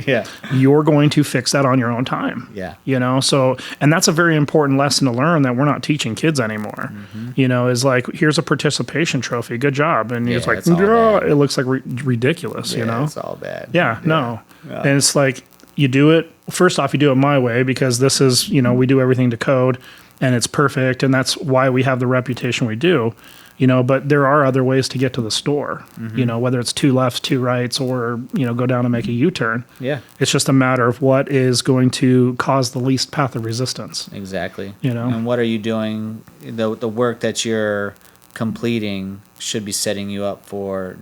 [SPEAKER 3] you're going to fix that on your own time. Yeah. You know, so, and that's a very important lesson to learn that we're not teaching kids anymore. You know, is like, here's a participation trophy. Good job. And it's like, it looks like ridiculous, you know?
[SPEAKER 2] It's all bad.
[SPEAKER 3] Yeah. No. And it's like, you do it, first off, you do it my way because this is, you know, we do everything to code and it's perfect. And that's why we have the reputation we do, you know, but there are other ways to get to the store, you know, whether it's 2 lefts, 2 rights, or, you know, go down and make a U-turn. Yeah. It's just a matter of what is going to cause the least path of resistance.
[SPEAKER 2] Exactly.
[SPEAKER 3] You know,
[SPEAKER 2] and what are you doing? The work that you're completing should be setting you up for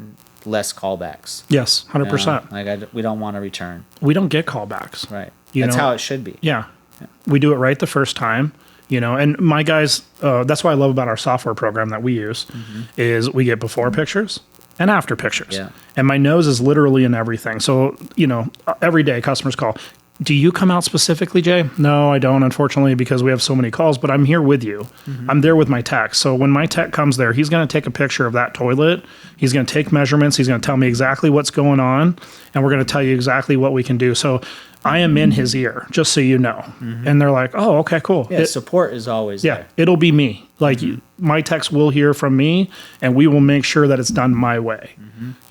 [SPEAKER 2] less callbacks.
[SPEAKER 3] Yes, 100%.
[SPEAKER 2] Like we don't want to return.
[SPEAKER 3] We don't get callbacks.
[SPEAKER 2] Right.
[SPEAKER 3] That's
[SPEAKER 2] how it should be.
[SPEAKER 3] Yeah. We do it right the first time. And my guys, that's what I love about our software program that we use is we get before pictures and after pictures.
[SPEAKER 2] Yeah.
[SPEAKER 3] And my nose is literally in everything. So, every day customers call, do you come out specifically, Jay? No, I don't, unfortunately, because we have so many calls, but I'm here with you. I'm there with my tech. So when my tech comes there, he's going to take a picture of that toilet. He's going to take measurements. He's going to tell me exactly what's going on, and we're going to tell you exactly what we can do. So I am in his ear, just so you know. And they're like, oh, okay, cool.
[SPEAKER 2] Yeah, support is always there.
[SPEAKER 3] It'll be me. Like my techs will hear from me, and we will make sure that it's done my way.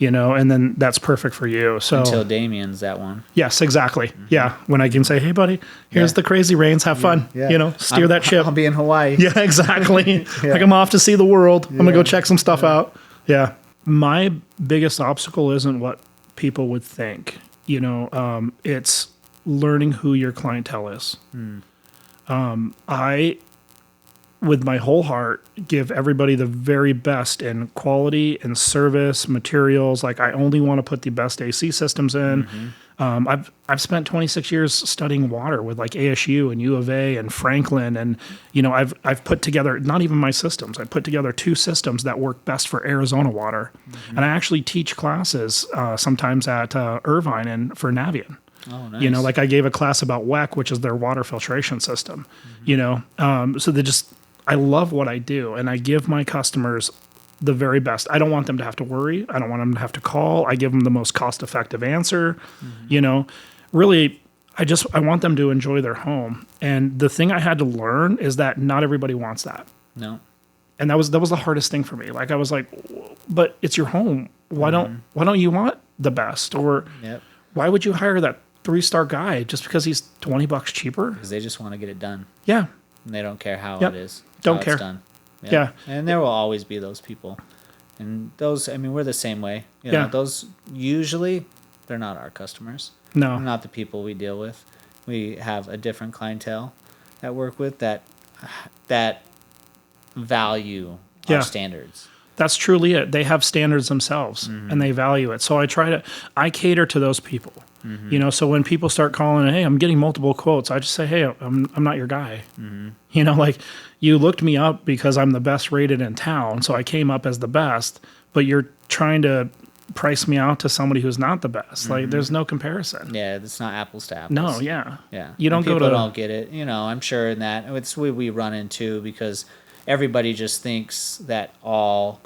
[SPEAKER 3] And then that's perfect for you. So
[SPEAKER 2] until Damien's that one.
[SPEAKER 3] Yes, exactly. Yeah, when I can say, hey, buddy, here's the crazy rains. Have fun. Steer that ship.
[SPEAKER 2] I'll be in Hawaii.
[SPEAKER 3] Yeah, exactly. Like I'm off to see the world. I'm going to go check some stuff out. Yeah. My biggest obstacle isn't what people would think. It's learning who your clientele is. I, with my whole heart, give everybody the very best in quality and service, materials. Like I only want to put the best AC systems in. I've spent 26 years studying water with like ASU and U of A and Franklin, and I've put together not even my systems. I put together 2 systems that work best for Arizona water, and I actually teach classes sometimes at Irvine and for Navien.
[SPEAKER 2] Oh, nice.
[SPEAKER 3] Like I gave a class about WEC, which is their water filtration system. So I love what I do, and I give my customers the very best. I don't want them to have to worry. I don't want them to have to call. I give them the most cost-effective answer. Really, I want them to enjoy their home. And the thing I had to learn is that not everybody wants that.
[SPEAKER 2] No.
[SPEAKER 3] And that was the hardest thing for me. Like I was like, but it's your home. Why don't you want the best? Or why would you hire that 3-star guy just because he's $20 cheaper?
[SPEAKER 2] Because they just want to get it done.
[SPEAKER 3] Yeah.
[SPEAKER 2] And they don't care how it is.
[SPEAKER 3] Don't care.
[SPEAKER 2] It's done.
[SPEAKER 3] Yeah.
[SPEAKER 2] And there will always be those people. And those, we're the same way. Those usually, they're not our customers.
[SPEAKER 3] No.
[SPEAKER 2] They're not the people we deal with. We have a different clientele that work with that value our standards.
[SPEAKER 3] That's truly it. They have standards themselves and they value it. So I cater to those people. So when people start calling, hey, I'm getting multiple quotes, I just say, hey, I'm not your guy. Like you looked me up because I'm the best rated in town. So I came up as the best, but you're trying to price me out to somebody who's not the best. Like there's no comparison.
[SPEAKER 2] Yeah. It's not apples to apples.
[SPEAKER 3] No. Yeah.
[SPEAKER 2] Yeah.
[SPEAKER 3] You don't
[SPEAKER 2] people don't get it. I'm sure in that it's what we run into because everybody just thinks that all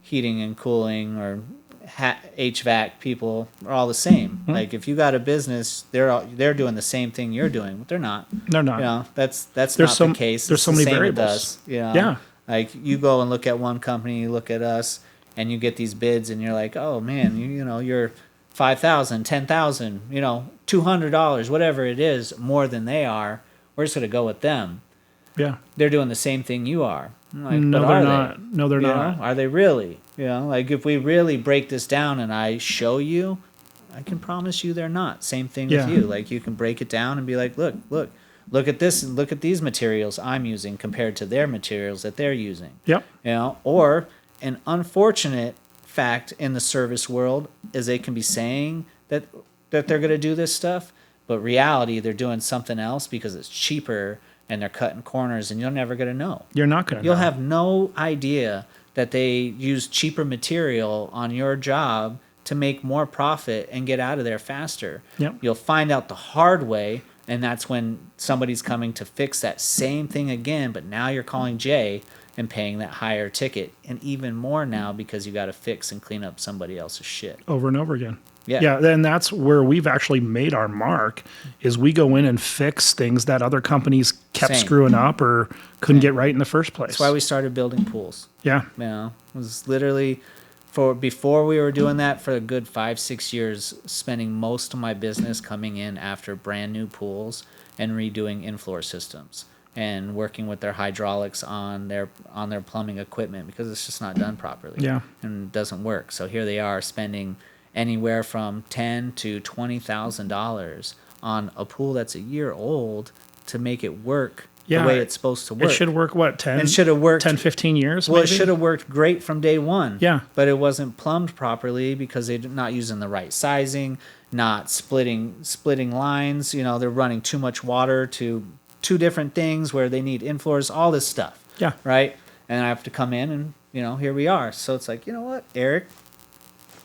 [SPEAKER 2] heating and cooling or HVAC people are all the same. Like if you got a business, they're doing the same thing you're doing, but they're not.
[SPEAKER 3] They're not.
[SPEAKER 2] That's not the case.
[SPEAKER 3] There's so many variables.
[SPEAKER 2] Yeah. Like you go and look at one company, you look at us, and you get these bids, and you're like, oh man, you're $5,000, $10,000, $200, whatever it is, more than they are. We're just gonna go with them.
[SPEAKER 3] Yeah.
[SPEAKER 2] They're doing the same thing you are. Like,
[SPEAKER 3] no, they're not. No, they're not.
[SPEAKER 2] Are they really? Like if we really break this down and I show you, I can promise you they're not. Same thing with you. Like you can break it down and be like, look at this and look at these materials I'm using compared to their materials that they're using.
[SPEAKER 3] Yep.
[SPEAKER 2] Or an unfortunate fact in the service world is they can be saying that they're going to do this stuff, but reality they're doing something else because it's cheaper and they're cutting corners, and you're never going to know.
[SPEAKER 3] You're not going to know.
[SPEAKER 2] You'll have no idea that they use cheaper material on your job to make more profit and get out of there faster.
[SPEAKER 3] Yep.
[SPEAKER 2] You'll find out the hard way, and that's when somebody's coming to fix that same thing again, but now you're calling Jay and paying that higher ticket, and even more now because you got to fix and clean up somebody else's shit.
[SPEAKER 3] Over and over again.
[SPEAKER 2] Yeah.
[SPEAKER 3] Then that's where we've actually made our mark is we go in and fix things that other companies kept screwing up or couldn't get right in the first place.
[SPEAKER 2] That's why we started building pools.
[SPEAKER 3] Yeah.
[SPEAKER 2] It was literally before we were doing that for a good 5-6 years, spending most of my business coming in after brand new pools and redoing in-floor systems and working with their hydraulics on their plumbing equipment because it's just not done properly.
[SPEAKER 3] Yeah.
[SPEAKER 2] And it doesn't work. So here they are spending anywhere from $10,000 to $20,000 on a pool that's a year old to make it work the way it's supposed to work.
[SPEAKER 3] It should work, 10?
[SPEAKER 2] It should have worked
[SPEAKER 3] 10, 15 years,
[SPEAKER 2] Well,
[SPEAKER 3] maybe?
[SPEAKER 2] It should have worked great from day one.
[SPEAKER 3] Yeah.
[SPEAKER 2] But it wasn't plumbed properly because they're not using the right sizing, not splitting lines. They're running too much water to two different things where they need infloors, all this stuff.
[SPEAKER 3] Yeah.
[SPEAKER 2] Right. And I have to come in and, here we are. So it's like, you know what, Eric,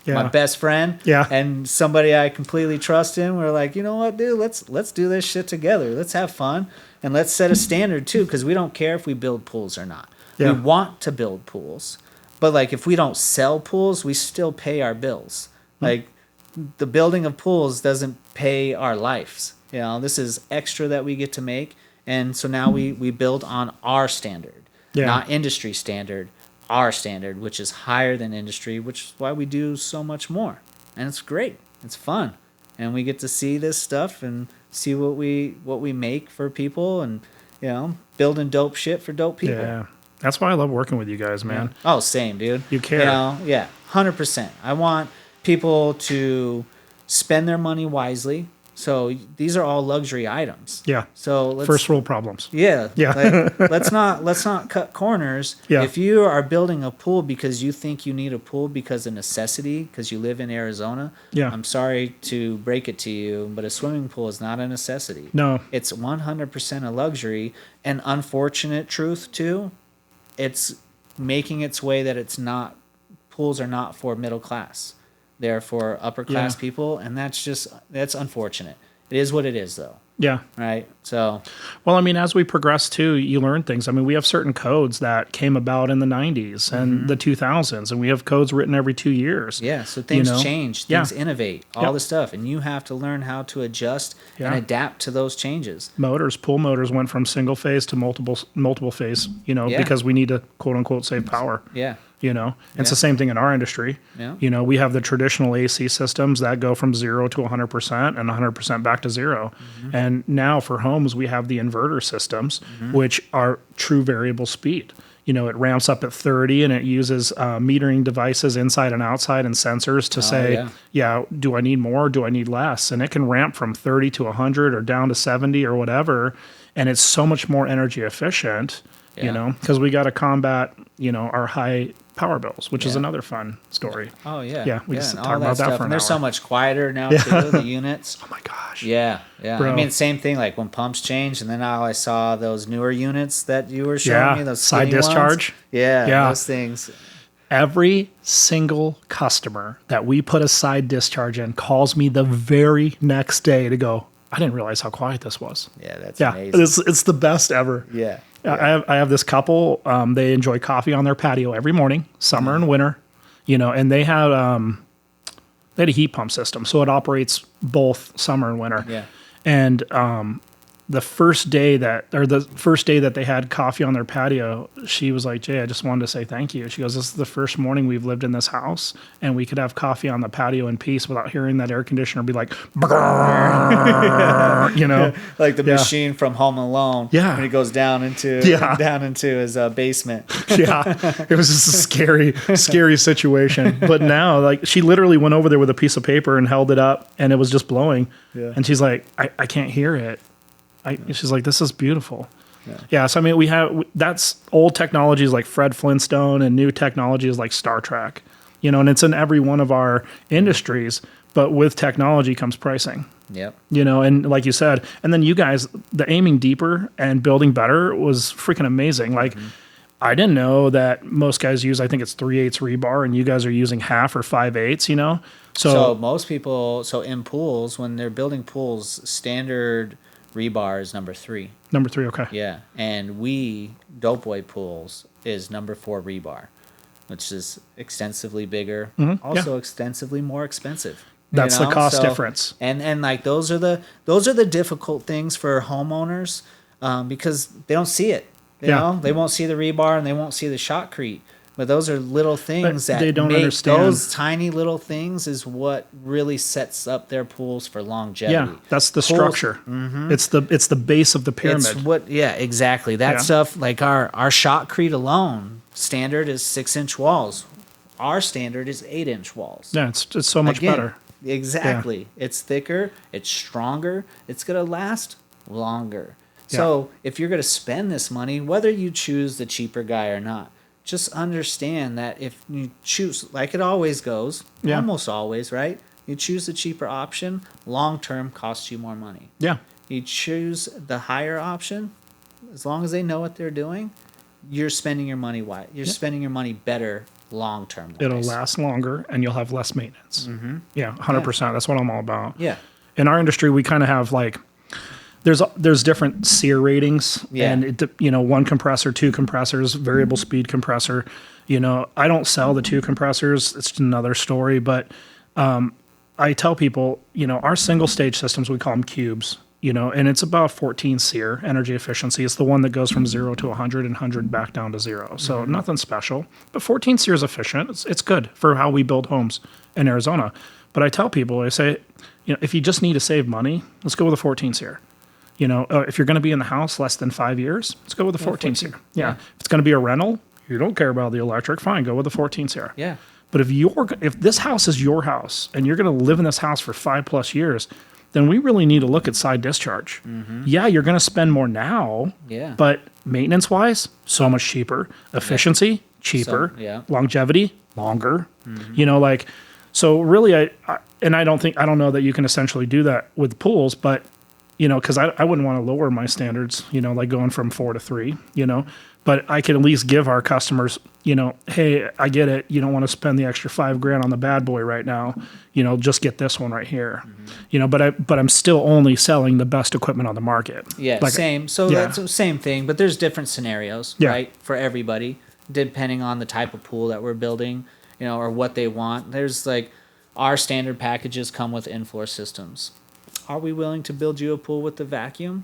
[SPEAKER 2] my best friend, and somebody I completely trust in. We're like, you know what, dude, let's do this shit together. Let's have fun and let's set a standard too, because we don't care if we build pools or not. Yeah. We want to build pools, but like if we don't sell pools, we still pay our bills. Like the building of pools doesn't pay our lives. This is extra that we get to make, and so now we build on our standard, not industry standard. Our standard, which is higher than industry, which is why we do so much more. And it's great. It's fun. And we get to see this stuff and see what we make for people and, building dope shit for dope people.
[SPEAKER 3] Yeah. That's why I love working with you guys, man.
[SPEAKER 2] Yeah. Oh, same, dude.
[SPEAKER 3] You care.
[SPEAKER 2] 100%. I want people to spend their money wisely. So these are all luxury items.
[SPEAKER 3] Yeah.
[SPEAKER 2] So
[SPEAKER 3] first world problems.
[SPEAKER 2] Yeah.
[SPEAKER 3] Yeah.
[SPEAKER 2] Like, let's not cut corners.
[SPEAKER 3] Yeah.
[SPEAKER 2] If you are building a pool because you think you need a pool because of necessity, because you live in Arizona, I'm sorry to break it to you, but a swimming pool is not a necessity.
[SPEAKER 3] No.
[SPEAKER 2] It's 100% a luxury. And unfortunate truth too, it's making its way that pools are not for middle class. They're for upper class people, and that's unfortunate. It is what it is, though.
[SPEAKER 3] Yeah.
[SPEAKER 2] Right. So.
[SPEAKER 3] Well, I mean, as we progress too, you learn things. I mean, we have certain codes that came about in the 90s and the 2000s, and we have codes written every 2 years.
[SPEAKER 2] Yeah. So things change, things innovate, all the stuff, and you have to learn how to adjust and adapt to those changes.
[SPEAKER 3] Pool motors went from single phase to multiple phase, because we need to quote unquote save power.
[SPEAKER 2] Yeah.
[SPEAKER 3] It's the same thing in our industry.
[SPEAKER 2] Yeah.
[SPEAKER 3] We have the traditional AC systems that go from 0 to 100% and 100% back to 0. And now for homes, we have the inverter systems, which are true variable speed. It ramps up at 30 and it uses metering devices inside and outside and sensors to say, do I need more or do I need less? And it can ramp from 30 to 100 or down to 70 or whatever. And it's so much more energy efficient, because we got to combat, our high power bills, which is another fun story.
[SPEAKER 2] Oh, yeah.
[SPEAKER 3] Yeah, we just
[SPEAKER 2] and
[SPEAKER 3] talk
[SPEAKER 2] all
[SPEAKER 3] about that
[SPEAKER 2] stuff.
[SPEAKER 3] for an
[SPEAKER 2] And they're
[SPEAKER 3] hour.
[SPEAKER 2] so much quieter now, too, the units.
[SPEAKER 3] Oh, my gosh.
[SPEAKER 2] Yeah.
[SPEAKER 3] Bro.
[SPEAKER 2] I mean, same thing, like when pumps changed, and then now I saw those newer units that you were showing me, those
[SPEAKER 3] side
[SPEAKER 2] skinny
[SPEAKER 3] discharge.
[SPEAKER 2] ones. Yeah, those things.
[SPEAKER 3] Every single customer that we put a side discharge in calls me the very next day to go, I didn't realize how quiet this was.
[SPEAKER 2] Yeah, that's amazing.
[SPEAKER 3] It's the best ever.
[SPEAKER 2] Yeah.
[SPEAKER 3] I have this couple. They enjoy coffee on their patio every morning, summer and winter. And they had a heat pump system, so it operates both summer and winter.
[SPEAKER 2] Yeah.
[SPEAKER 3] And the first day that they had coffee on their patio, she was like, Jay, I just wanted to say thank you. She goes, this is the first morning we've lived in this house and we could have coffee on the patio in peace without hearing that air conditioner be like,
[SPEAKER 2] like the machine from Home Alone.
[SPEAKER 3] Yeah.
[SPEAKER 2] When he goes down into his basement.
[SPEAKER 3] It was just a scary situation. But now, like, she literally went over there with a piece of paper and held it up and it was just blowing. Yeah. And she's like, I can't hear it. She's like, this is beautiful. So I mean, that's old technologies like Fred Flintstone and new technologies like Star Trek, and it's in every one of our industries, but with technology comes pricing.
[SPEAKER 2] Yep.
[SPEAKER 3] And like you said, and then you guys, the aiming deeper and building better was freaking amazing. Like, I didn't know that most guys use, I think it's 3/8 rebar and you guys are using half or 5/8,
[SPEAKER 2] So most people, in pools, when they're building pools, standard rebar is number 3.
[SPEAKER 3] Number 3, okay.
[SPEAKER 2] Yeah, and Dope Boy Pools is number 4 rebar, which is extensively bigger, also extensively more expensive.
[SPEAKER 3] That's the cost difference.
[SPEAKER 2] And like those are the difficult things for homeowners because they don't see it. They won't see the rebar and they won't see the shotcrete. But those are little things that
[SPEAKER 3] they don't
[SPEAKER 2] make
[SPEAKER 3] understand.
[SPEAKER 2] Those tiny little things is what really sets up their pools for longevity.
[SPEAKER 3] Yeah, that's the structure. It's the base of the pyramid.
[SPEAKER 2] Exactly. That stuff, like our shotcrete alone, standard is 6-inch walls. Our standard is 8-inch walls.
[SPEAKER 3] Yeah, it's so much better.
[SPEAKER 2] Exactly. Yeah. It's thicker. It's stronger. It's gonna last longer. So if you're gonna spend this money, whether you choose the cheaper guy or not, just understand that if you choose, like it always goes, almost always, right? You choose the cheaper option, long-term costs you more money.
[SPEAKER 3] Yeah.
[SPEAKER 2] you choose the higher option, as long as they know what they're doing, you're spending your money wise. You're spending your money better long term.
[SPEAKER 3] It'll last longer and you'll have less maintenance. Yeah, 100%. That's what I'm all about.
[SPEAKER 2] Yeah.
[SPEAKER 3] In our industry, we kind of have like, there's different SEER ratings, and one compressor, two compressors, variable speed compressor. I don't sell the two compressors. It's another story, but I tell people, our single stage systems, we call them cubes, and it's about 14 SEER energy efficiency. It's the one that goes from 0 to 100 and 100 back down to 0. So nothing special, but 14 SEER is efficient. It's good for how we build homes in Arizona. But I tell people, I say, if you just need to save money, let's go with a 14 SEER. If you're going to be in the house less than 5 years, let's go with a 14 SEER. Yeah. If it's going to be a rental, you don't care about the electric, fine, go with a 14 SEER.
[SPEAKER 2] Yeah.
[SPEAKER 3] But if this house is your house and you're going to live in this house for 5+ years, then we really need to look at side discharge. Yeah, you're going to spend more now, but maintenance wise, so much cheaper. Efficiency, cheaper. Longevity, longer. So really, I don't know that you can essentially do that with pools, but because I wouldn't want to lower my standards, like going from 4 to 3, but I can at least give our customers, hey, I get it. You don't want to spend the extra $5,000 on the bad boy right now. Just get this one right here. But I'm still only selling the best equipment on the market.
[SPEAKER 2] Yeah, same. So that's the same thing, but there's different scenarios, right, for everybody, depending on the type of pool that we're building, or what they want. There's like our standard packages come with in-floor systems. Are we willing to build you a pool with the vacuum?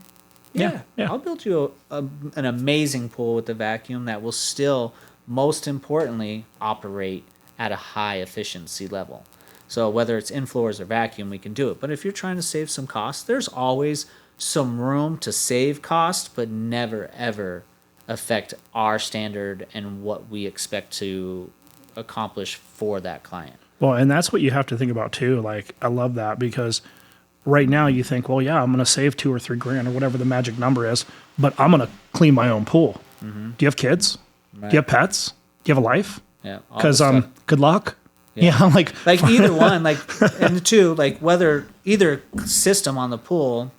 [SPEAKER 2] Yeah. I'll build you an amazing pool with the vacuum that will still, most importantly, operate at a high efficiency level. So whether it's in-floors or vacuum, we can do it. But if you're trying to save some costs, there's always some room to save cost, but never, ever affect our standard and what we expect to accomplish for that client.
[SPEAKER 3] Well, and that's what you have to think about too. Like, I love that because right now you think, well, yeah, I'm going to save $2,000 or $3,000 or whatever the magic number is, but I'm going to clean my own pool. Do you have kids? Right. Do you have pets? Do you have a life?
[SPEAKER 2] Yeah.
[SPEAKER 3] Because good luck. Yeah.
[SPEAKER 2] like either one, and the two, whether either system on the pool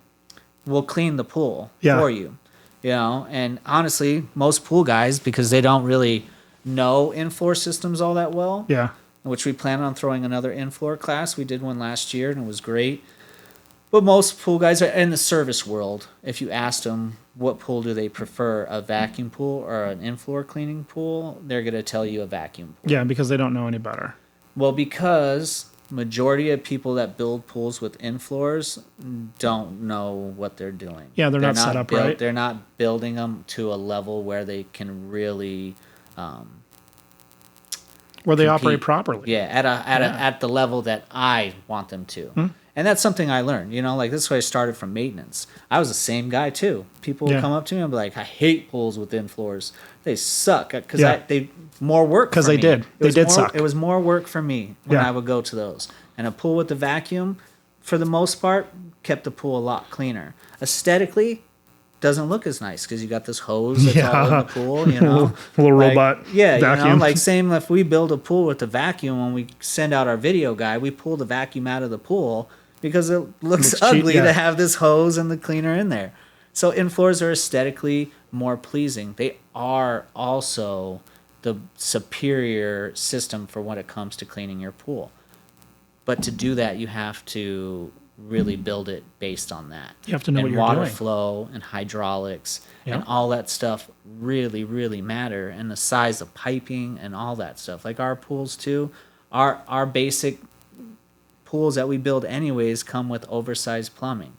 [SPEAKER 2] will clean the pool for you, and honestly, most pool guys, because they don't really know in-floor systems all that well.
[SPEAKER 3] Yeah.
[SPEAKER 2] Which we plan on throwing another in-floor class. We did one last year and it was great. But most pool guys are in the service world. If you asked them what pool do they prefer, a vacuum pool or an in-floor cleaning pool, they're going to tell you a vacuum pool.
[SPEAKER 3] Yeah, because they don't know any better.
[SPEAKER 2] Well, because majority of people that build pools with in-floors don't know what they're doing.
[SPEAKER 3] Yeah, they're not set up right.
[SPEAKER 2] They're not building them to a level where they can really
[SPEAKER 3] where they operate properly.
[SPEAKER 2] Yeah, at the level that I want them to. And that's something I learned, this is why I started from maintenance. I was the same guy too. People would come up to me and be like, I hate pools with in-floors. They suck because they more work for me.
[SPEAKER 3] They did suck.
[SPEAKER 2] It was more work for me when I would go to those. And a pool with the vacuum, for the most part, kept the pool a lot cleaner. Aesthetically, doesn't look as nice because you got this hose that's all in the pool,
[SPEAKER 3] little robot vacuum.
[SPEAKER 2] Same if we build a pool with the vacuum, when we send out our video guy, we pull the vacuum out of the pool because it looks ugly to have this hose and the cleaner in there. So in-floors are aesthetically more pleasing. They are also the superior system for when it comes to cleaning your pool. But to do that, you have to really build it based on that.
[SPEAKER 3] You have to know what you're
[SPEAKER 2] doing.
[SPEAKER 3] doing.
[SPEAKER 2] Water flow and hydraulics and all that stuff really, really matter. And the size of piping and all that stuff. Like our pools too, our basic pools that we build anyways come with oversized plumbing.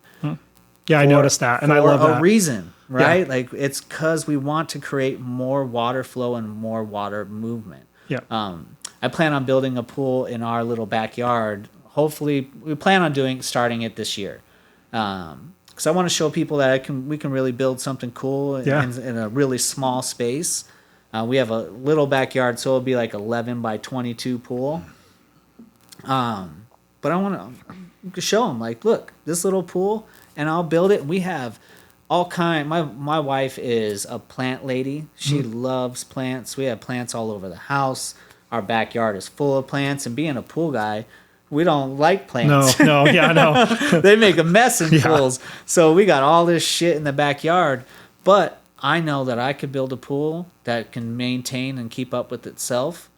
[SPEAKER 3] Yeah, I noticed that, and I love that.
[SPEAKER 2] For a reason, right? Yeah. It's because we want to create more water flow and more water movement.
[SPEAKER 3] Yeah.
[SPEAKER 2] I plan on building a pool in our little backyard. Hopefully, we plan on starting it this year, because I want to show people that we can really build something cool in a really small space. We have a little backyard, so it'll be like 11 by 22 pool. But I want to show them, look, this little pool, and I'll build it. We have all kind. My wife is a plant lady. She loves plants. We have plants all over the house. Our backyard is full of plants, and being a pool guy, we don't like plants.
[SPEAKER 3] No, yeah, no.
[SPEAKER 2] They make a mess in pools. So we got all this shit in the backyard. But I know that I could build a pool that can maintain and keep up with itself.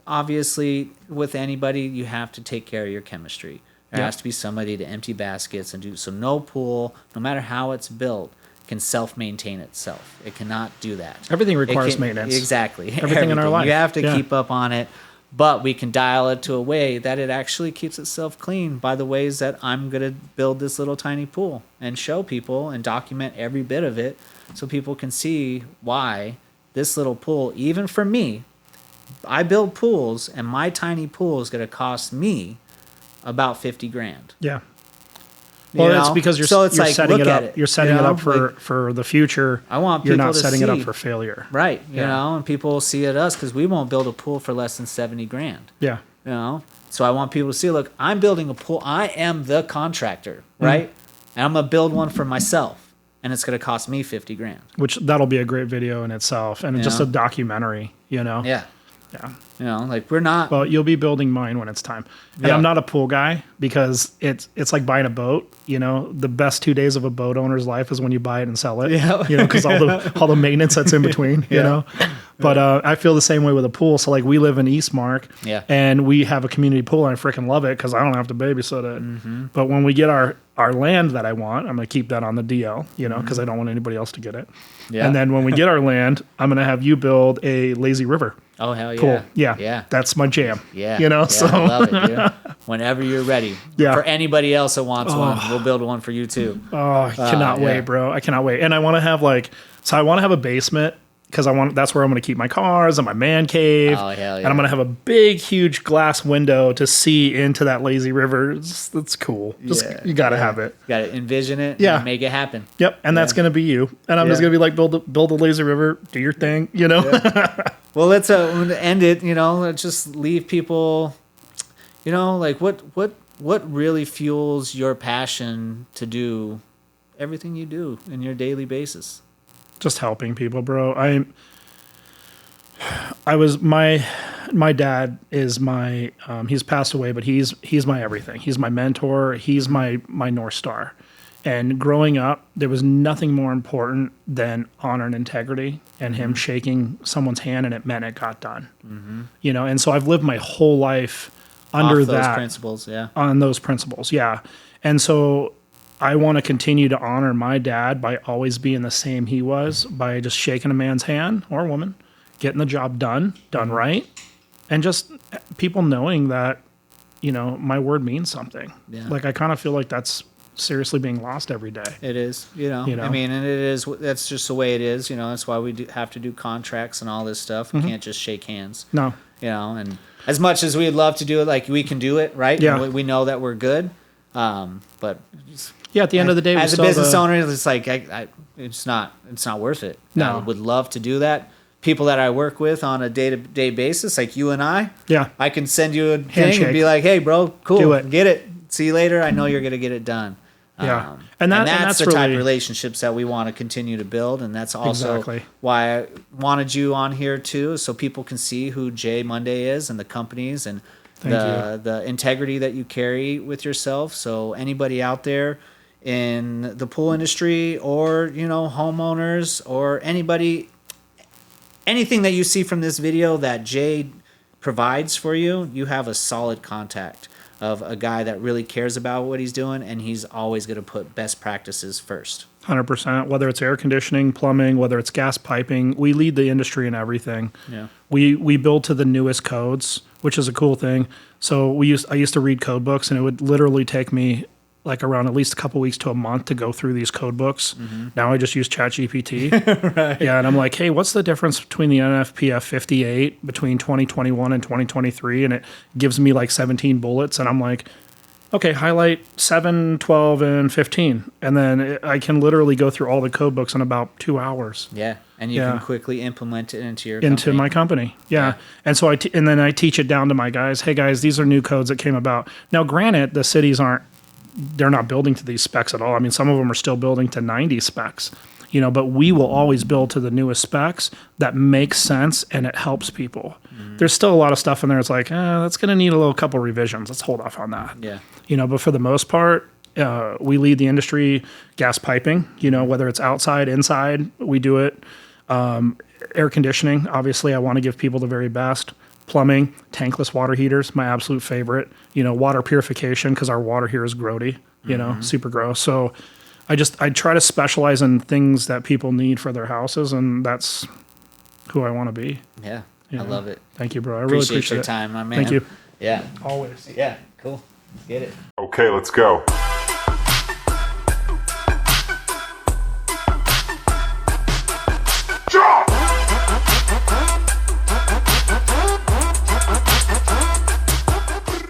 [SPEAKER 2] Obviously, with anybody, you have to take care of your chemistry. There has to be somebody to empty baskets and do. So no pool, no matter how it's built, can self-maintain itself. It cannot do that.
[SPEAKER 3] Everything requires maintenance.
[SPEAKER 2] Exactly.
[SPEAKER 3] Everything in our life.
[SPEAKER 2] You have to keep up on it. But we can dial it to a way that it actually keeps itself clean by the ways that I'm going to build this little tiny pool and show people and document every bit of it so people can see why this little pool, even for me, I build pools and my tiny pool is going to cost me about 50 grand.
[SPEAKER 3] Yeah. Well, it's because you're setting it up.
[SPEAKER 2] It,
[SPEAKER 3] you're setting it up for the future.
[SPEAKER 2] I want people
[SPEAKER 3] You're not
[SPEAKER 2] to
[SPEAKER 3] setting
[SPEAKER 2] see,
[SPEAKER 3] it up for failure.
[SPEAKER 2] Right. You know, and people will see at us because we won't build a pool for less than 70 grand.
[SPEAKER 3] Yeah.
[SPEAKER 2] You know, so I want people to see, look, I'm building a pool. I am the contractor, right? And I'm going to build one for myself. And it's going to cost me 50 grand.
[SPEAKER 3] Which that'll be a great video in itself. And just a documentary, you know?
[SPEAKER 2] Yeah.
[SPEAKER 3] Yeah.
[SPEAKER 2] You know, like we're not.
[SPEAKER 3] Well, you'll be building mine when it's time. And I'm not a pool guy because it's like buying a boat. You know, the best 2 days of a boat owner's life is when you buy it and sell it.
[SPEAKER 2] Yeah.
[SPEAKER 3] You know, because all the maintenance that's in between. You know, but I feel the same way with a pool. So like we live in Eastmark.
[SPEAKER 2] Yeah.
[SPEAKER 3] And we have a community pool, and I freaking love it because I don't have to babysit it. Mm-hmm. But when we get our land that I want, I'm going to keep that on the DL. You know, because I don't want anybody else to get it. Yeah. And then when we get our land, I'm going to have you build a lazy river.
[SPEAKER 2] Oh, hell yeah.
[SPEAKER 3] Pool. Yeah.
[SPEAKER 2] Yeah.
[SPEAKER 3] That's my jam.
[SPEAKER 2] Yeah.
[SPEAKER 3] You know, so.
[SPEAKER 2] I love it, dude. Whenever you're ready.
[SPEAKER 3] Yeah.
[SPEAKER 2] For anybody else that wants one, we'll build one for you too.
[SPEAKER 3] Oh, I cannot wait, bro. I cannot wait. And I want to have I want to have a basement because that's where I'm going to keep my cars and my man cave.
[SPEAKER 2] Oh, hell yeah.
[SPEAKER 3] And I'm going to have a big, huge glass window to see into that lazy river. That's cool. You got to have it.
[SPEAKER 2] You got to envision it and make it happen.
[SPEAKER 3] Yep. And that's going to be you. And I'm just going to be like, build a lazy river, do your thing, you know?
[SPEAKER 2] Yeah. Well, let's end it, you know, let's just leave people, you know, like what really fuels your passion to do everything you do in your daily basis?
[SPEAKER 3] Just helping people, bro. My dad is my he's passed away, but he's my everything. He's my mentor. He's my North Star. And growing up, there was nothing more important than honor and integrity and him shaking someone's hand and it meant it got done. Mm-hmm. You know, and so I've lived my whole life under those
[SPEAKER 2] principles,
[SPEAKER 3] on those principles, yeah. And so I want to continue to honor my dad by always being the same he was, by just shaking a man's hand or a woman, getting the job done right, and just people knowing that, you know, my word means something. Yeah. Like I kind of feel like that's seriously being lost every day.
[SPEAKER 2] It is, you know. I mean, and that's just the way it is, you know. That's why we have to do contracts and all this stuff. We can't just shake hands.
[SPEAKER 3] No.
[SPEAKER 2] You know, and as much as we'd love to do it, like we can do it, right?
[SPEAKER 3] Yeah.
[SPEAKER 2] We know that we're good. But
[SPEAKER 3] at the end of the day,
[SPEAKER 2] as a business owner, it's like it's not worth it.
[SPEAKER 3] No.
[SPEAKER 2] I would love to do that. People that I work with on a day-to-day basis, like you and I, I can send you a thing and be like, "Hey, bro, cool,
[SPEAKER 3] do it.
[SPEAKER 2] Get it. See you later. I know you're gonna get it done."
[SPEAKER 3] Yeah,
[SPEAKER 2] and that's the type of relationships that we want to continue to build, and that's also why I wanted you on here too, so people can see who Jay Monday is and the companies and the integrity that you carry with yourself. So anybody out there in the pool industry, or you know, homeowners, or anything that you see from this video that Jay provides for you, you have a solid contact of a guy that really cares about what he's doing, and he's always going to put best practices first.
[SPEAKER 3] 100%. Whether it's air conditioning, plumbing, whether it's gas piping, we lead the industry in everything. Yeah. We build to the newest codes, which is a cool thing. So I used to read code books, and it would literally take me like around at least a couple weeks to a month to go through these code books. Mm-hmm. Now I just use ChatGPT. Right. Yeah, and I'm like, hey, what's the difference between the NFPF 58 between 2021 and 2023? And it gives me like 17 bullets, and I'm like, okay, highlight 7, 12, and 15. And then I can literally go through all the code books in about 2 hours.
[SPEAKER 2] Yeah, and you can quickly implement it into
[SPEAKER 3] my company. Yeah. And so and then I teach it down to my guys. Hey, guys, these are new codes that came about. Now, granted, the cities they're not building to these specs at all. I mean, some of them are still building to 90 specs. but we will always build to the newest specs that makes sense and it helps people. There's still a lot of stuff in there. It's like, that's going to need a little couple revisions. Let's hold off on that.
[SPEAKER 2] Yeah.
[SPEAKER 3] But for the most part, we lead the industry. Gas piping, whether it's outside, inside, we do it. Air conditioning, obviously, I want to give people the very best. Plumbing, tankless water heaters, my absolute favorite. Water purification, because our water here is grody, super gross. So I try to specialize in things that people need for their houses, and that's who I want to be.
[SPEAKER 2] Yeah, I love it.
[SPEAKER 3] Thank you, bro. I
[SPEAKER 2] Appreciate
[SPEAKER 3] really appreciate
[SPEAKER 2] your
[SPEAKER 3] it.
[SPEAKER 2] time, my man.
[SPEAKER 3] Thank you.
[SPEAKER 2] Yeah.
[SPEAKER 3] Always.
[SPEAKER 2] Yeah, cool. Let's get it.
[SPEAKER 1] Okay, let's go.